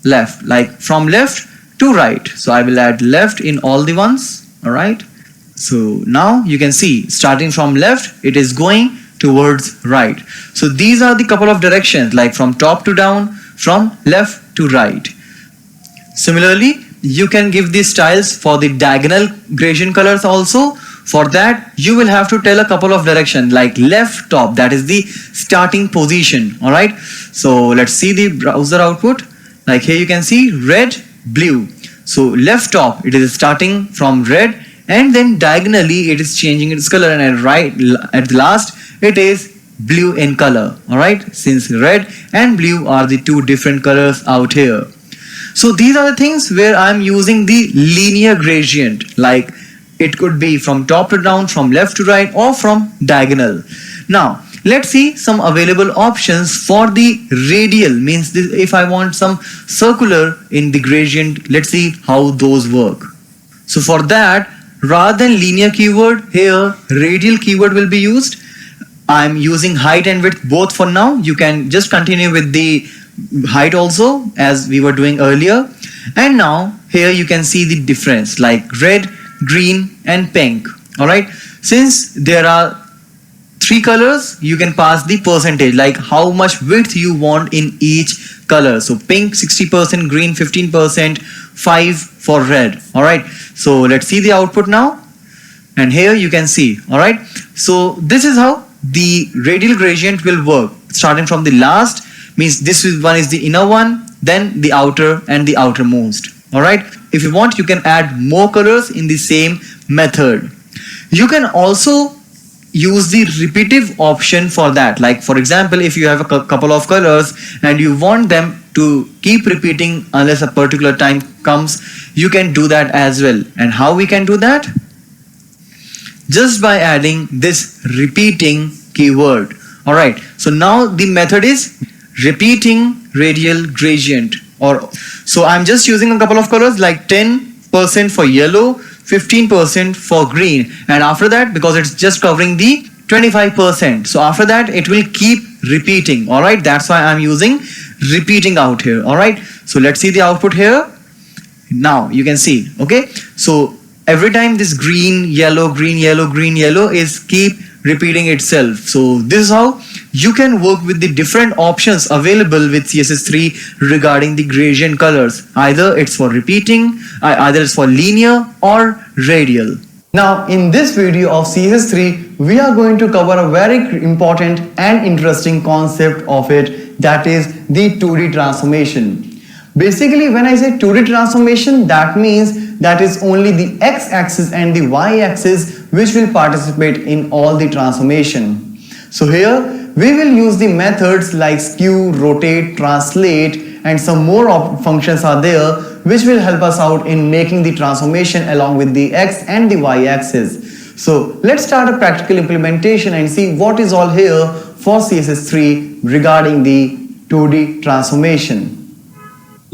like from left to right. So I will add left in all the ones. All right. So now you can see, starting from left, it is going towards right. So these are the couple of directions, like from top to down, from left to right. Similarly, you can give these styles for the diagonal gradient colors also. For that, you will have to tell a couple of directions, like left top, that is the starting position. All right. So let's see the browser output. Like here you can see red, blue. So left top, it is starting from red, and then diagonally it is changing its color, and at the last it is blue in color. All right, since red and blue are the two different colors out here. So these are the things where I'm using the linear gradient, like it could be from top to down, from left to right, or from diagonal. Now let's see some available options for the radial, means this, if I want some circular in the gradient, let's see how those work. So for that, rather than linear keyword, here radial keyword will be used. I'm using height and width both for now. You can just continue with the height also, as we were doing earlier. And now here you can see the difference, like red, green and pink. All right, since there are three colors, you can pass the percentage, like how much width you want in each color. So pink 60%, green 15%, 5 for red. All right, so let's see the output now. And here you can see. All right, so this is how the radial gradient will work, starting from the last, means this one is the inner one, then the outer and the outermost. All right, if you want, you can add more colors in the same method. You can also use the repetitive option for that. Like for example, if you have a couple of colors and you want them to keep repeating unless a particular time comes, you can do that as well. And how we can do that? Just by adding this repeating keyword. Alright, so now the method is repeating radial gradient. Or so I'm just using a couple of colors like 10% for yellow, 15% for green, and after that, because it's just covering the 25%, so after that it will keep repeating. Alright, that's why I'm using repeating out here. Alright, so let's see the output here. Now you can see, okay, so every time this green, yellow, green, yellow, green, yellow is keep repeating itself. So this is how you can work with the different options available with CSS3 regarding the gradient colors. Either it's for repeating, either it's for linear or radial.
Now in this video of CSS3, we are going to cover a very important and interesting concept of it, that is the 2D transformation. Basically, when I say 2D transformation, that means that is only the x-axis and the y-axis which will participate in all the transformation. So here we will use the methods like skew, rotate, translate, and some more functions are there which will help us out in making the transformation along with the x and the y-axis. So let's start a practical implementation and see what is all here for CSS3 regarding the 2D transformation.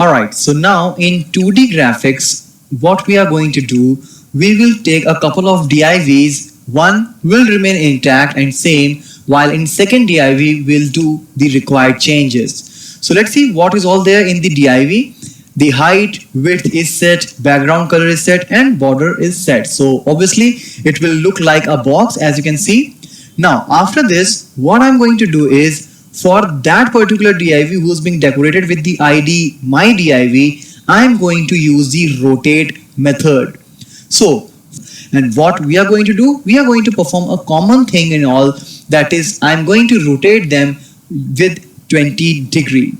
Alright, so now in 2D graphics, what we are going to do, we will take a couple of divs. One will remain intact and same, while in second div we'll do the required changes. So let's see what is all there in the div. The height, width is set, background color is set, and border is set. So obviously it will look like a box, as you can see. Now after this, what I'm going to do is, for that particular div who's being decorated with the ID my div, I'm going to use the rotate method. So, and what we are going to do, we are going to perform a common thing in all, that is I'm going to rotate them with 20 degree.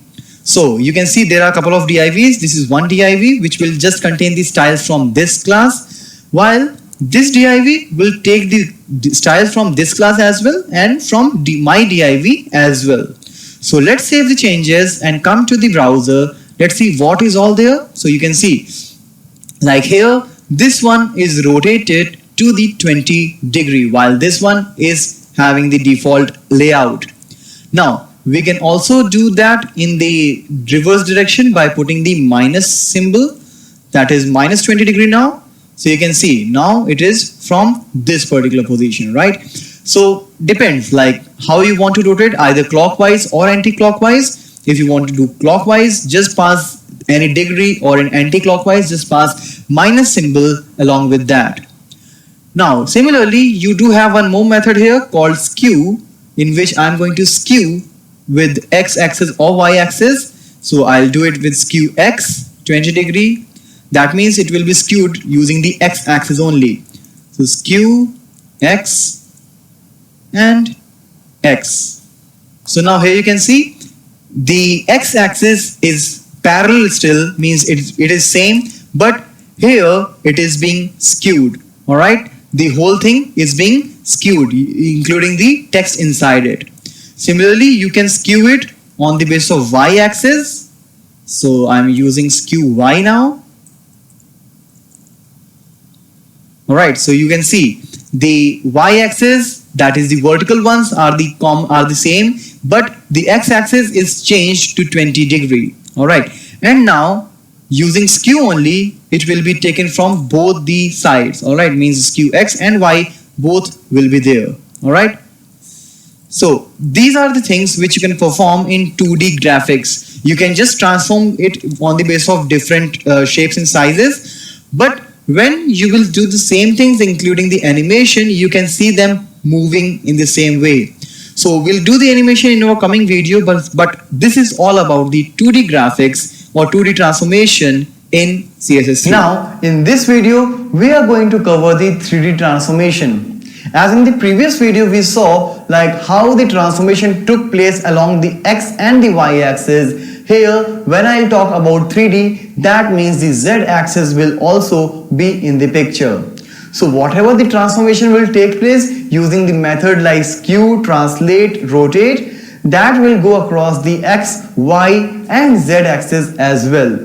So you can see there are a couple of divs. This is one div which will just contain the styles from this class, while this div will take the styles from this class as well and from my div as well. So let's save the changes and come to the browser. Let's see what is all there. So you can see, like here, this one is rotated to the 20 degree, while this one is having the default layout. Now we can also do that in the reverse direction by putting the minus symbol, that is minus 20 degree now. So you can see now it is from this particular position, right? So depends like how you want to rotate, either clockwise or anti-clockwise. If you want to do clockwise, just pass any degree, or in anti-clockwise, just pass minus symbol along with that. Now similarly, you do have one more method here called skew, in which I'm going to skew with x-axis or y-axis. So I'll do it with skew x 20 degree. That means it will be skewed using the x-axis only. So skew x and x. So now here you can see the x-axis is parallel still, means it is same, but here it is being skewed. Alright, the whole thing is being skewed, including the text inside it. Similarly, you can skew it on the basis of y-axis. So I'm using skew y now. Alright, so you can see the y-axis, that is the vertical ones, are the same, but the x-axis is changed to 20 degree. Alright, and now using skew only, it will be taken from both the sides. Alright, means skew x and y both will be there. Alright, so these are the things which you can perform in 2D graphics. You can just transform it on the basis of different shapes and sizes, but when you will do the same things including the animation, you can see them moving in the same way. So we'll do the animation in our coming video, but this is all about the 2D graphics or 2D transformation in CSS3.
Now in this video we are going to cover the 3D transformation. As in the previous video we saw like how the transformation took place along the x and the y axis. Here when I'll talk about 3D, that means the z axis will also be in the picture. So whatever the transformation will take place using the method like skew, translate, rotate, that will go across the x, y and z axis as well.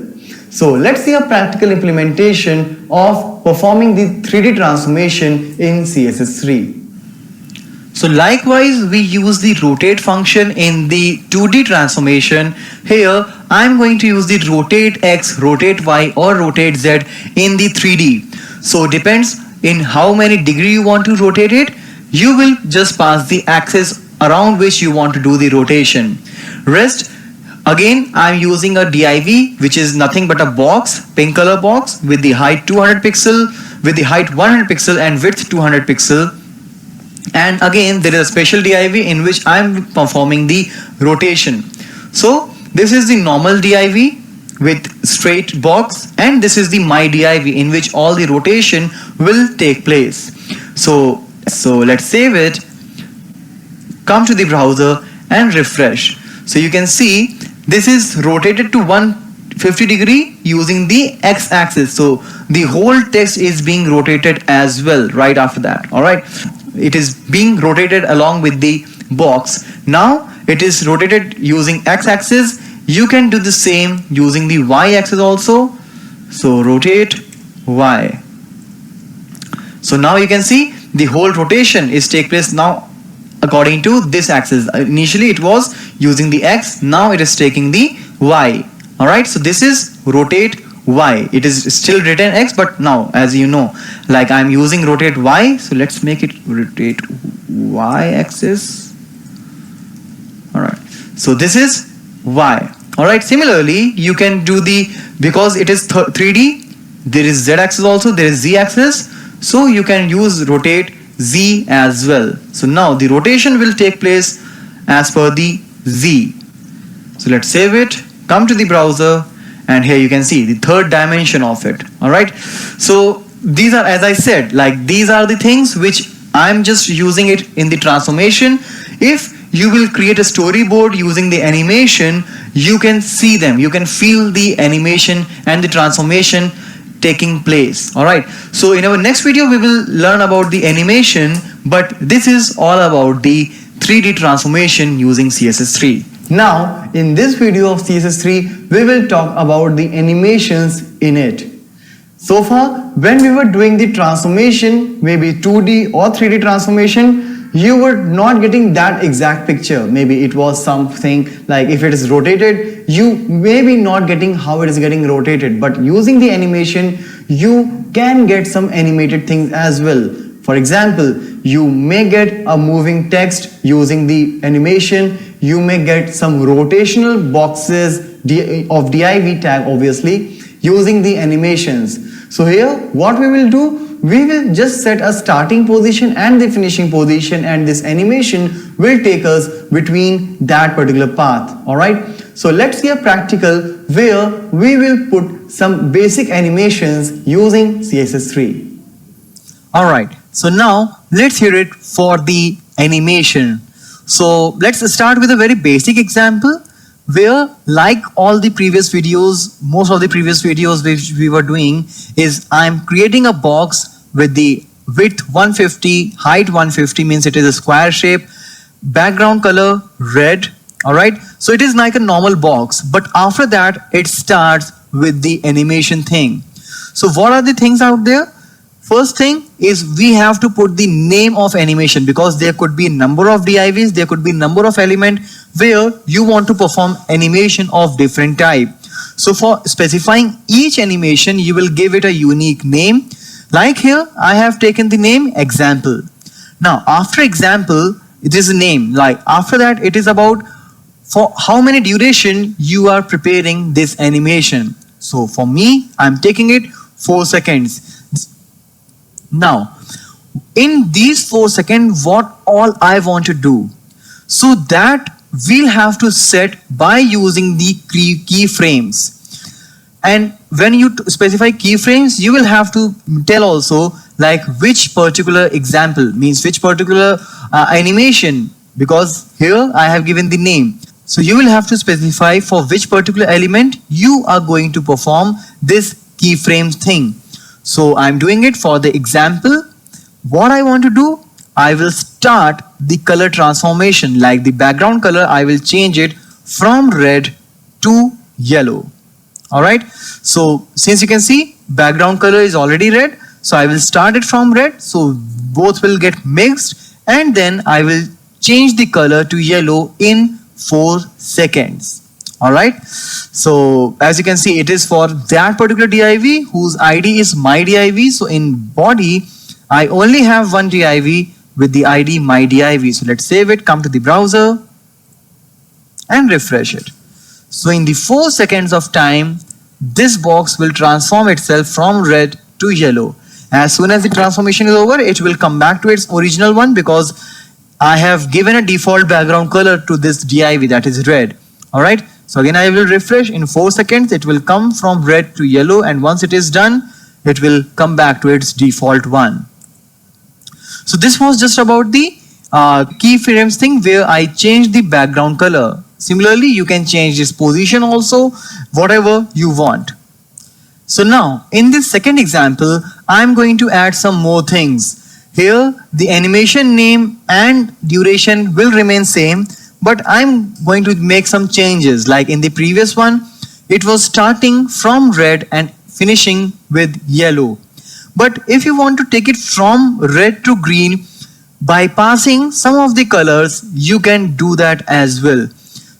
So let's see a practical implementation of performing the 3D transformation in CSS3.
So likewise, we use the rotate function in the 2D transformation. Here, I'm going to use the rotate X, rotate Y or rotate Z in the 3D. So depends in how many degree you want to rotate it. You will just pass the axis around which you want to do the rotation. Rest, again, I'm using a div, which is nothing but a box, pink color box with the height 200 pixel, with the height 100 pixel and width 200 pixel. And again, there is a special div in which I am performing the rotation. So this is the normal div with straight box, and this is the my div in which all the rotation will take place. So let's save it, come to the browser and refresh. So you can see this is rotated to 150 degree using the X axis. So the whole text is being rotated as well right after that. All right. It is being rotated along with the box. Now it is rotated using X axis. You can do the same using the Y axis also. So rotate Y. So now you can see the whole rotation is take place now according to this axis. Initially it was using the X, now it is taking the Y. Alright, so this is rotate Y. It is still written X, but now as you know, like I'm using rotate Y, so let's make it rotate Y axis. Alright, so this is Y. Alright, similarly you can do the, because it is 3D, there is Z axis also, there is Z axis, so you can use rotate Z as well. So now the rotation will take place as per the Z. So let's save it, come to the browser, and here you can see the third dimension of it. Alright, so these are, as I said, like these are the things which I'm just using it in the transformation. If you will create a storyboard using the animation, you can see them, you can feel the animation and the transformation taking place. Alright, so in our next video we will learn about the animation, but this is all about the 3D transformation using CSS3.
Now, in this video of CSS3, we will talk about the animations in it. So far, when we were doing the transformation, maybe 2D or 3D transformation, you were not getting that exact picture. Maybe it was something like if it is rotated, you may be not getting how it is getting rotated. But using the animation, you can get some animated things as well. For example, you may get a moving text using the animation. You may get some rotational boxes of div tag, obviously, using the animations. So here, what we will do, we will just set a starting position and the finishing position, and this animation will take us between that particular path. Alright, so let's see a practical where we will put some basic animations using CSS3.
Alright, so now let's hear it for the animation. So let's start with a very basic example where, like all the previous videos, most of the previous videos which we were doing is I'm creating a box with the width 150, height 150, means it is a square shape, background color red. Alright, so it is like a normal box, but after that it starts with the animation thing. So what are the things out there? First thing is we have to put the name of animation, because there could be a number of divs, there could be a number of elements where you want to perform animation of different type. So for specifying each animation, you will give it a unique name. Like here, I have taken the name example. Now after example, it is a name. Like after that, it is about for how many duration you are preparing this animation. So for me, I'm taking it 4 seconds. Now, in these 4 seconds, what all I want to do? So that we'll have to set by using the keyframes. And when you specify keyframes, you will have to tell also like which particular example, means which particular animation, because here I have given the name. So you will have to specify for which particular element you are going to perform this keyframe thing. So I'm doing it for the example. What I want to do, I will start the color transformation, like the background color, I will change it from red to yellow. Alright, so since you can see background color is already red, so I will start it from red, so both will get mixed and then I will change the color to yellow in 4 seconds. Alright, so as you can see, it is for that particular div whose ID is my div. So in body, I only have one div with the ID my div. So let's save it, come to the browser and refresh it. So in the 4 seconds of time, this box will transform itself from red to yellow. As soon as the transformation is over, it will come back to its original one because I have given a default background color to this div, that is red. Alright, so again I will refresh. In 4 seconds it will come from red to yellow, and once it is done, it will come back to its default one. So this was just about the keyframes thing where I changed the background color. Similarly, you can change this position also, whatever you want. So now in this second example, I'm going to add some more things. Here the animation name and duration will remain same, but I'm going to make some changes. Like in the previous one, it was starting from red and finishing with yellow. But if you want to take it from red to green by passing some of the colors, you can do that as well.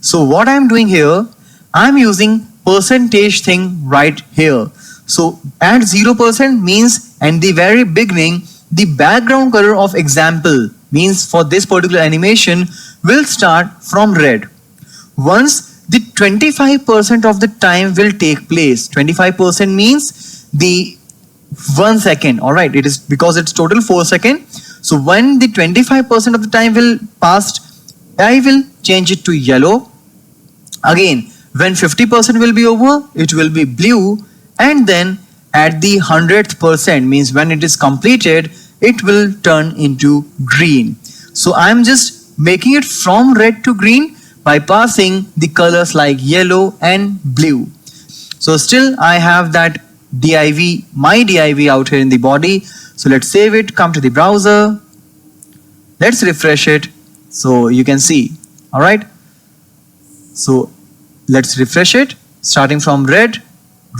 So what I'm doing here, I'm using percentage thing right here. So at 0% means at the very beginning, the background color of example means for this particular animation will start from red. Once the 25% of the time will take place, 25% means the 1 second. Alright, it is because it's total 4 seconds. So when the 25% of the time will passed, I will change it to yellow. Again, when 50% will be over, it will be blue, and then at the 100th percent means when it is completed, it will turn into green. So I'm just making it from red to green by passing the colors like yellow and blue. So still I have that div, my div out here in the body. So let's save it, come to the browser, let's refresh it. So you can see, alright. So let's refresh it, starting from red,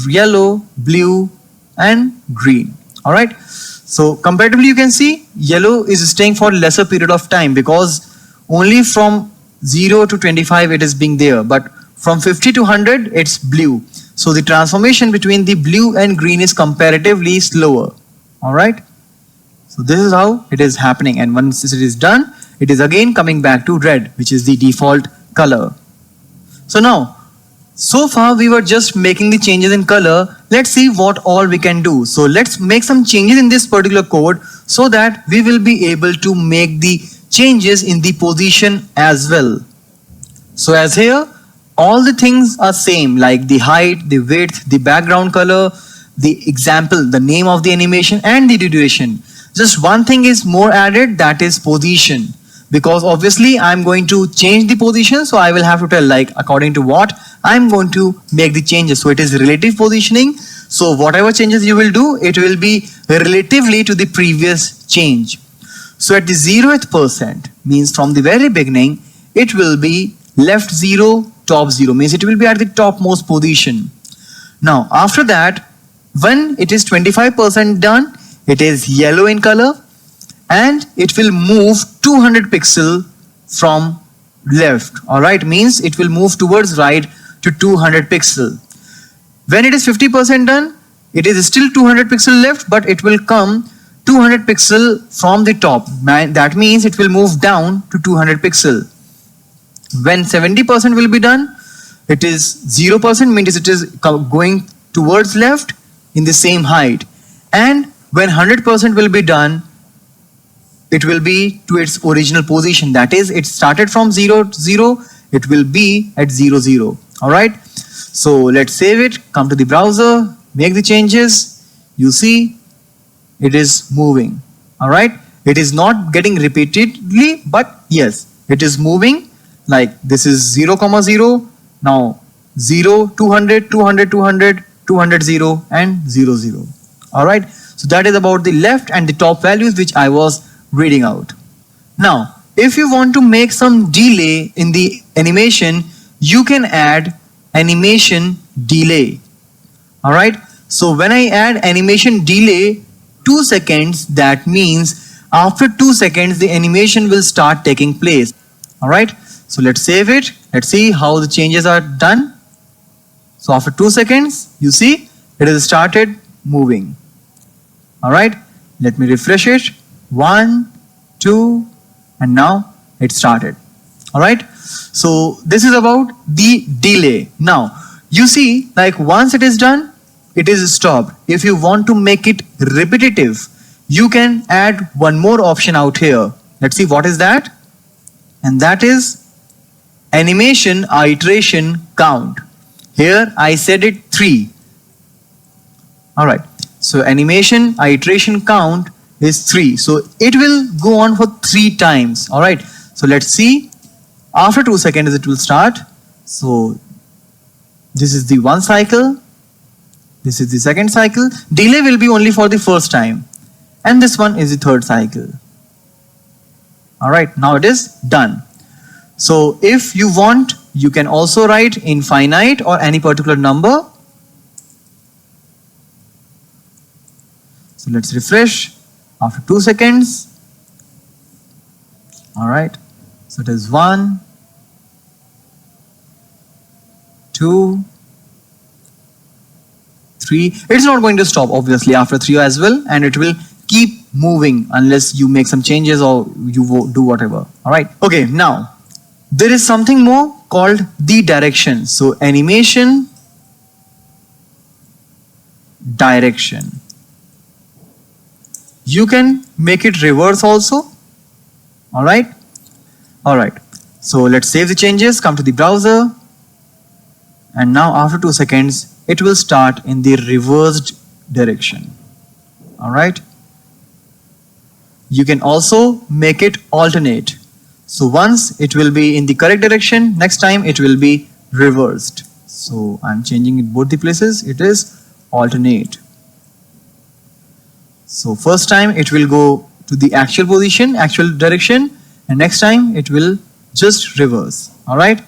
yellow, blue and green. Alright. So comparatively you can see yellow is staying for lesser period of time because only from 0 to 25 it is being there, but from 50 to 100 it's blue. So the transformation between the blue and green is comparatively slower. Alright. So this is how it is happening, and once it is done, it is again coming back to red, which is the default color. So now, so far we were just making the changes in color. Let's see what all we can do. So let's make some changes in this particular code so that we will be able to make the changes in the position as well. So as here, all the things are same, like the height, the width, the background color, the example, the name of the animation and the duration. Just one thing is more added, that is position. Because obviously I'm going to change the position, so I will have to tell like according to what I'm going to make the changes. So it is relative positioning. So whatever changes you will do, it will be relatively to the previous change. So at the 0th percent means from the very beginning, it will be left 0, top 0, means it will be at the topmost position. Now after that, when it is 25% done, it is yellow in color and it will move 200 pixel from left. Alright, means it will move towards right to 200 pixel. When it is 50% done, it is still 200 pixel left, but it will come 200 pixel from the top. That means it will move down to 200 pixel. When 70% will be done, it is 0%, means it is going towards left in the same height. And when 100% will be done, it will be to its original position. That is, it started from 0, 0, it will be at 0, 0. Alright. So let's save it, come to the browser, make the changes. You see, it is moving. Alright. It is not getting repeatedly, but yes, it is moving. Like this is 0, 0, now 0, 200, 200, 200, 200, 0 and 0, 0. Alright. So that is about the left and the top values which I was reading out. Now, if you want to make some delay in the animation, you can add animation delay. Alright. So when I add animation delay 2 seconds, that means after 2 seconds the animation will start taking place. Alright, so let's save it. Let's see how the changes are done. So after 2 seconds, you see it has started moving. Alright, let me refresh it. 1, 2, and now it started. Alright, so this is about the delay. Now you see, like once it is done, it is stopped. If you want to make it repetitive, you can add one more option out here. Let's see what is that. And that is animation iteration count. Here I said it 3. Alright, so animation iteration count is 3. So it will go on for 3 times. Alright, so let's see. After 2 seconds it will start. So this is the 1 cycle. This is the 2nd cycle. Delay will be only for the first time. And this one is the 3rd cycle. Alright, now it is done. So if you want, you can also write infinite or any particular number. So let's refresh after 2 seconds. Alright, so it is 1, 2, 3. It's not going to stop obviously after 3 as well, and it will keep moving unless you make some changes or you do whatever. Alright, okay, now there is something more called the direction. So animation direction. You can make it reverse also. Alright, so let's save the changes, come to the browser, and now after 2 seconds it will start in the reversed direction. Alright, you can also make it alternate. So once it will be in the correct direction, next time it will be reversed. So I'm changing it both the places. It is alternate. So first time it will go to the actual position, actual direction, and next time it will just reverse. Alright,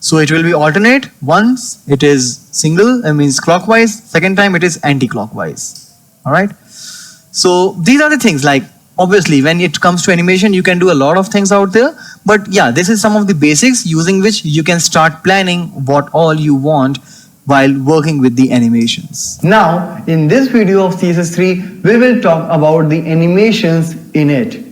so it will be alternate. Once it is single, it means clockwise. Second time it is anti-clockwise. Alright, so these are the things. Like obviously when it comes to animation you can do a lot of things out there, but yeah, this is some of the basics using which you can start planning what all you want while working with the animations.
Now, in this video of CSS3, we will talk about the animations in it.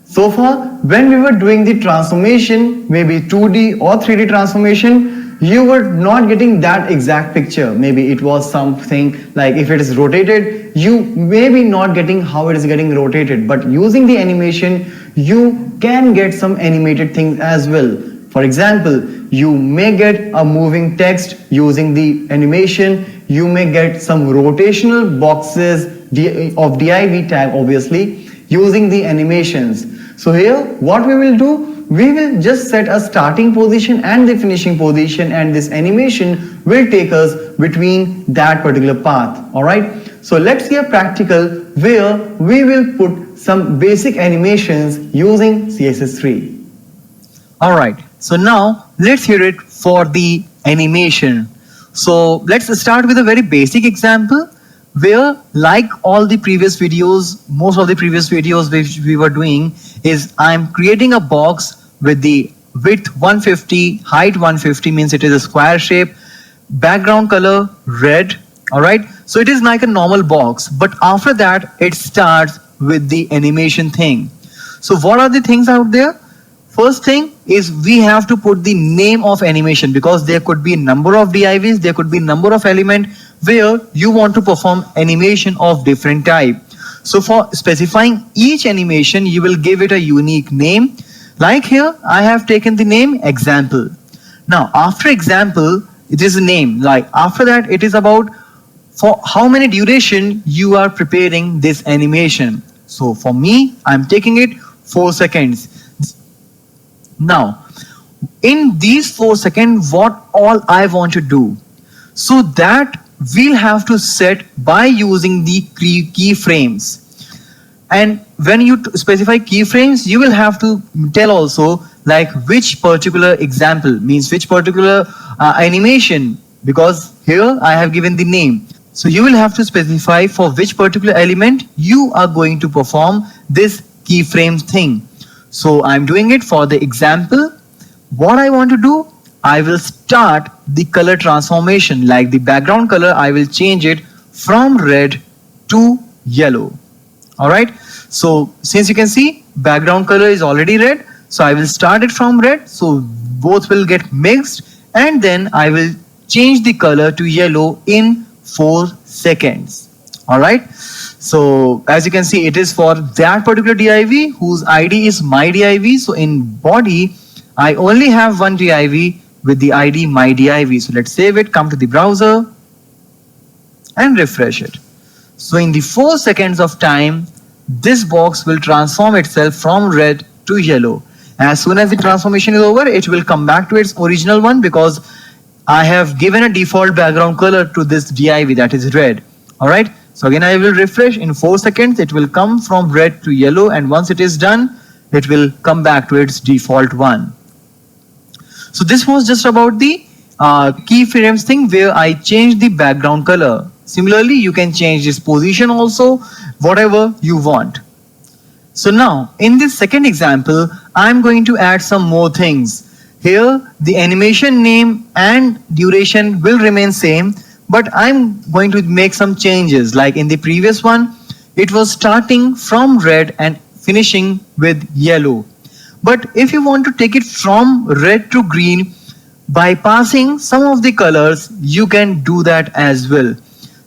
So far, when we were doing the transformation, maybe 2D or 3D transformation, you were not getting that exact picture. Maybe it was something like if it is rotated, you may be not getting how it is getting rotated, but using the animation, you can get some animated things as well. For example, you may get a moving text using the animation. You may get some rotational boxes of div tag obviously using the animations. So here what we will do, we will just set a starting position and the finishing position, and this animation will take us between that particular path. Alright, so let's get practical where we will put some basic animations using CSS3.
Alright, so now let's hear it for the animation. So let's start with a very basic example where, like all the previous videos, most of the previous videos which we were doing is I'm creating a box with the width 150, height 150, means it is a square shape, background color red. Alright, so it is like a normal box, but after that it starts with the animation thing. So what are the things out there? First thing is we have to put the name of animation, because there could be a number of divs, there could be a number of element where you want to perform animation of different type. So for specifying each animation, you will give it a unique name. Like here, I have taken the name example. Now after example, it is a name. Like after that, it is about for how many duration you are preparing this animation. So for me, I'm taking it 4 seconds. Now, in these 4 seconds, what all I want to do? So that we'll have to set by using the keyframes. And when you specify keyframes, you will have to tell also like which particular example, means which particular animation, because here I have given the name. So you will have to specify for which particular element you are going to perform this keyframe thing. So I'm doing it for the example. What I want to do, I will start the color transformation, like the background color, I will change it from red to yellow. Alright, so since you can see background color is already red, so I will start it from red, so both will get mixed, and then I will change the color to yellow in 4 seconds. Alright, so as you can see, it is for that particular div whose id is my div. So in body I only have one div with the id my div. So let's save it, come to the browser and refresh it. So in the 4 seconds of time, this box will transform itself from red to yellow. As soon as the transformation is over, it will come back to its original one, because I have given a default background color to this div, that is red. Alright, so again I will refresh. In 4 seconds it will come from red to yellow, and once it is done, it will come back to its default one. So this was just about the keyframes thing, where I changed the background color. Similarly, you can change this position also, whatever you want. So now in this second example, I'm going to add some more things. Here the animation name and duration will remain same, but I'm going to make some changes. Like in the previous one, it was starting from red and finishing with yellow. But if you want to take it from red to green by passing some of the colors, you can do that as well.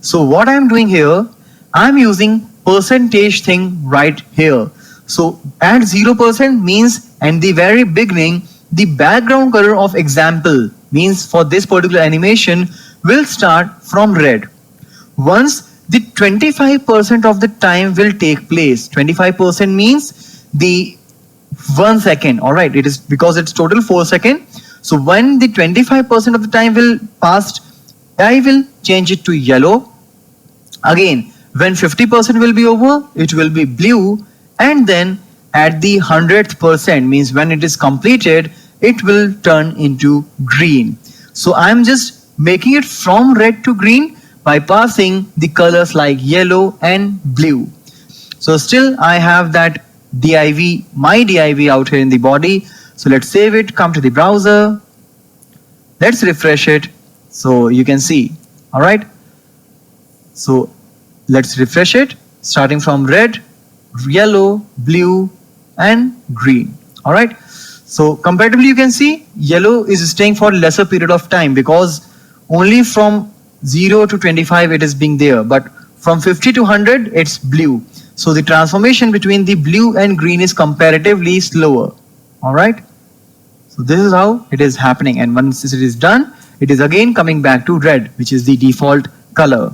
So what I'm doing here, I'm using percentage thing right here. So at 0% means at the very beginning, the background color of example, means for this particular animation, will start from red. Once the 25% of the time will take place, 25% means the 1 second. Alright, it is because it's total 4 seconds. So when the 25% of the time will pass, I will change it to yellow. Again, when 50% will be over, it will be blue, and then at the 100th percent, means when it is completed, it will turn into green. So I'm just making it from red to green by passing the colors like yellow and blue. So still I have that div, my div out here in the body. So let's save it, come to the browser, let's refresh it. So you can see, alright. So let's refresh it, starting from red, yellow, blue and green. Alright. So comparatively you can see yellow is staying for lesser period of time, because only from 0 to 25 it is being there, but from 50 to 100 it's blue. So the transformation between the blue and green is comparatively slower. Alright. So this is how it is happening, and once it is done, it is again coming back to red, which is the default color.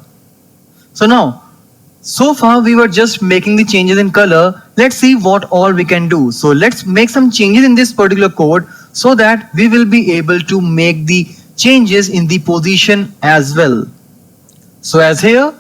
So now, so far we were just making the changes in color. Let's see what all we can do. So let's make some changes in this particular code, so that we will be able to make the changes in the position as well. So as here,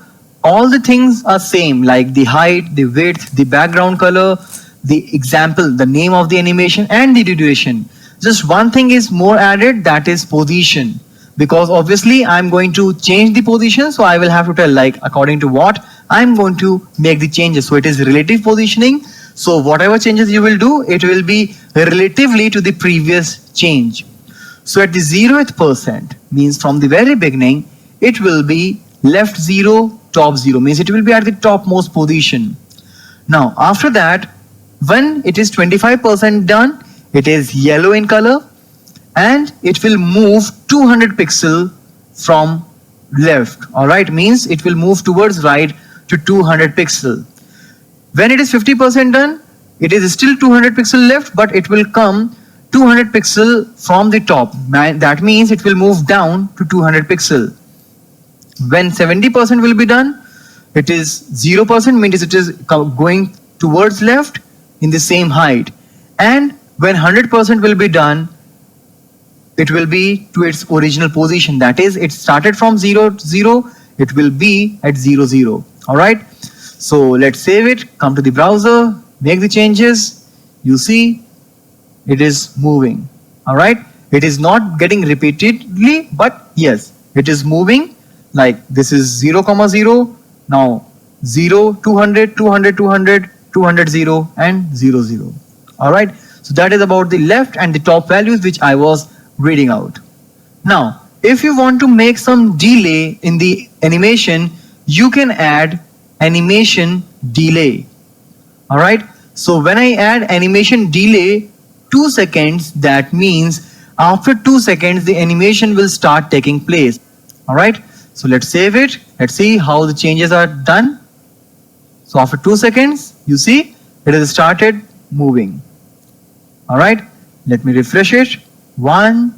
all the things are same, like the height, the width, the background color, the example, the name of the animation and the duration. Just one thing is more added, that is position. Because obviously I'm going to change the position, so I will have to tell like according to what I'm going to make the changes. So it is relative positioning. So whatever changes you will do, it will be relatively to the previous change. So at the 0th percent, means from the very beginning, it will be left 0, top 0, means it will be at the topmost position. Now after that, when it is 25% done, it is yellow in color, and it will move 200 pixel from left. Alright, means it will move towards right to 200 pixel. When it is 50% done, it is still 200 pixel left, but it will come 200 pixel from the top. That means it will move down to 200 pixel. When 70% will be done, it is 0%, means it is going towards left in the same height. And when 100% will be done, it will be to its original position. That is, it started from 0, 0, it will be at 0, 0. Alright. So let's save it, come to the browser, make the changes. You see, it is moving. Alright. It is not getting repeatedly, but yes, it is moving. Like this is 0, 0, now 0, 200, 200, 200, 200 0 and 0 0. All right, so that is about the left and the top values which I was reading out. Now if you want to make some delay in the animation, you can add animation delay. All right, so when I add animation delay 2 seconds, that means after 2 seconds the animation will start taking place. All right, so let's save it. Let's see how the changes are done. So after 2 seconds, you see it has started moving. All right, let me refresh it. 1,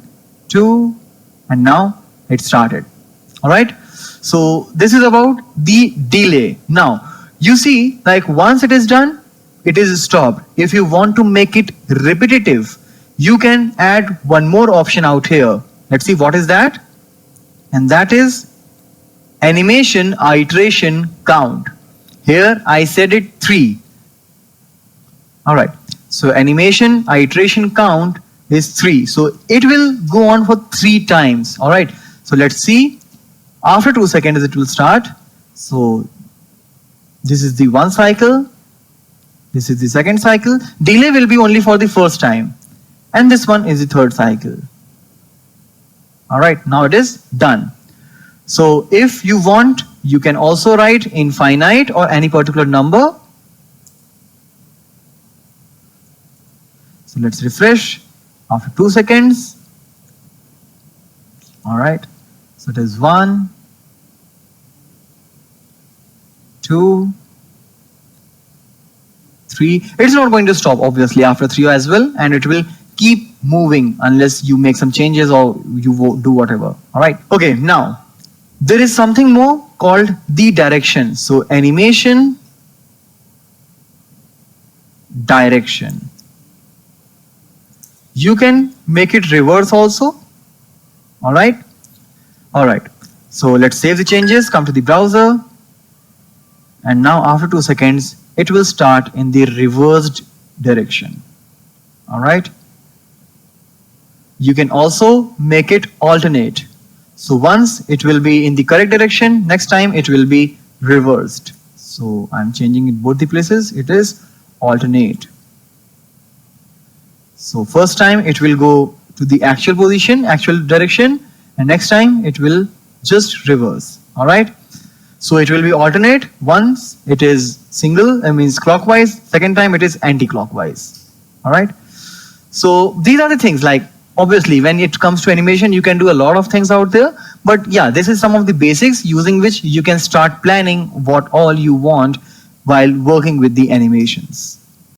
2, and now it started. All right, so this is about the delay. Now you see, like once it is done, it is stopped. If you want to make it repetitive, you can add one more option out here. Let's see what is that. And that is animation iteration count. Here I said it 3. All right, so animation iteration count is 3. So it will go on for 3 times. All right, so let's see. After 2 seconds it will start. So this is the 1 cycle. This is the 2nd cycle. Delay will be only for the first time. And this one is the 3rd cycle. All right, now it is done. So if you want, you can also write infinite or any particular number. So let's refresh after 2 seconds. All right, so it is 1, 2, 3. It's not going to stop obviously after 3 as well, and it will keep moving unless you make some changes or you do whatever. All right, okay, now there is something more called the direction. So animation direction. You can make it reverse also. All right, so let's save the changes, come to the browser, and now after 2 seconds it will start in the reversed direction. All right, you can also make it alternate. So once it will be in the correct direction, next time it will be reversed. So I'm changing in both the places. It is alternate. So first time it will go to the actual position, actual direction, and next time it will just reverse. All right, so it will be alternate. Once it is single, that means clockwise. Second time it is anti-clockwise. All right, so these are the things. Like obviously when it comes to animation, you can do a lot of things out there, but yeah, this is some of the basics using which you can start planning what all you want while working with the animations.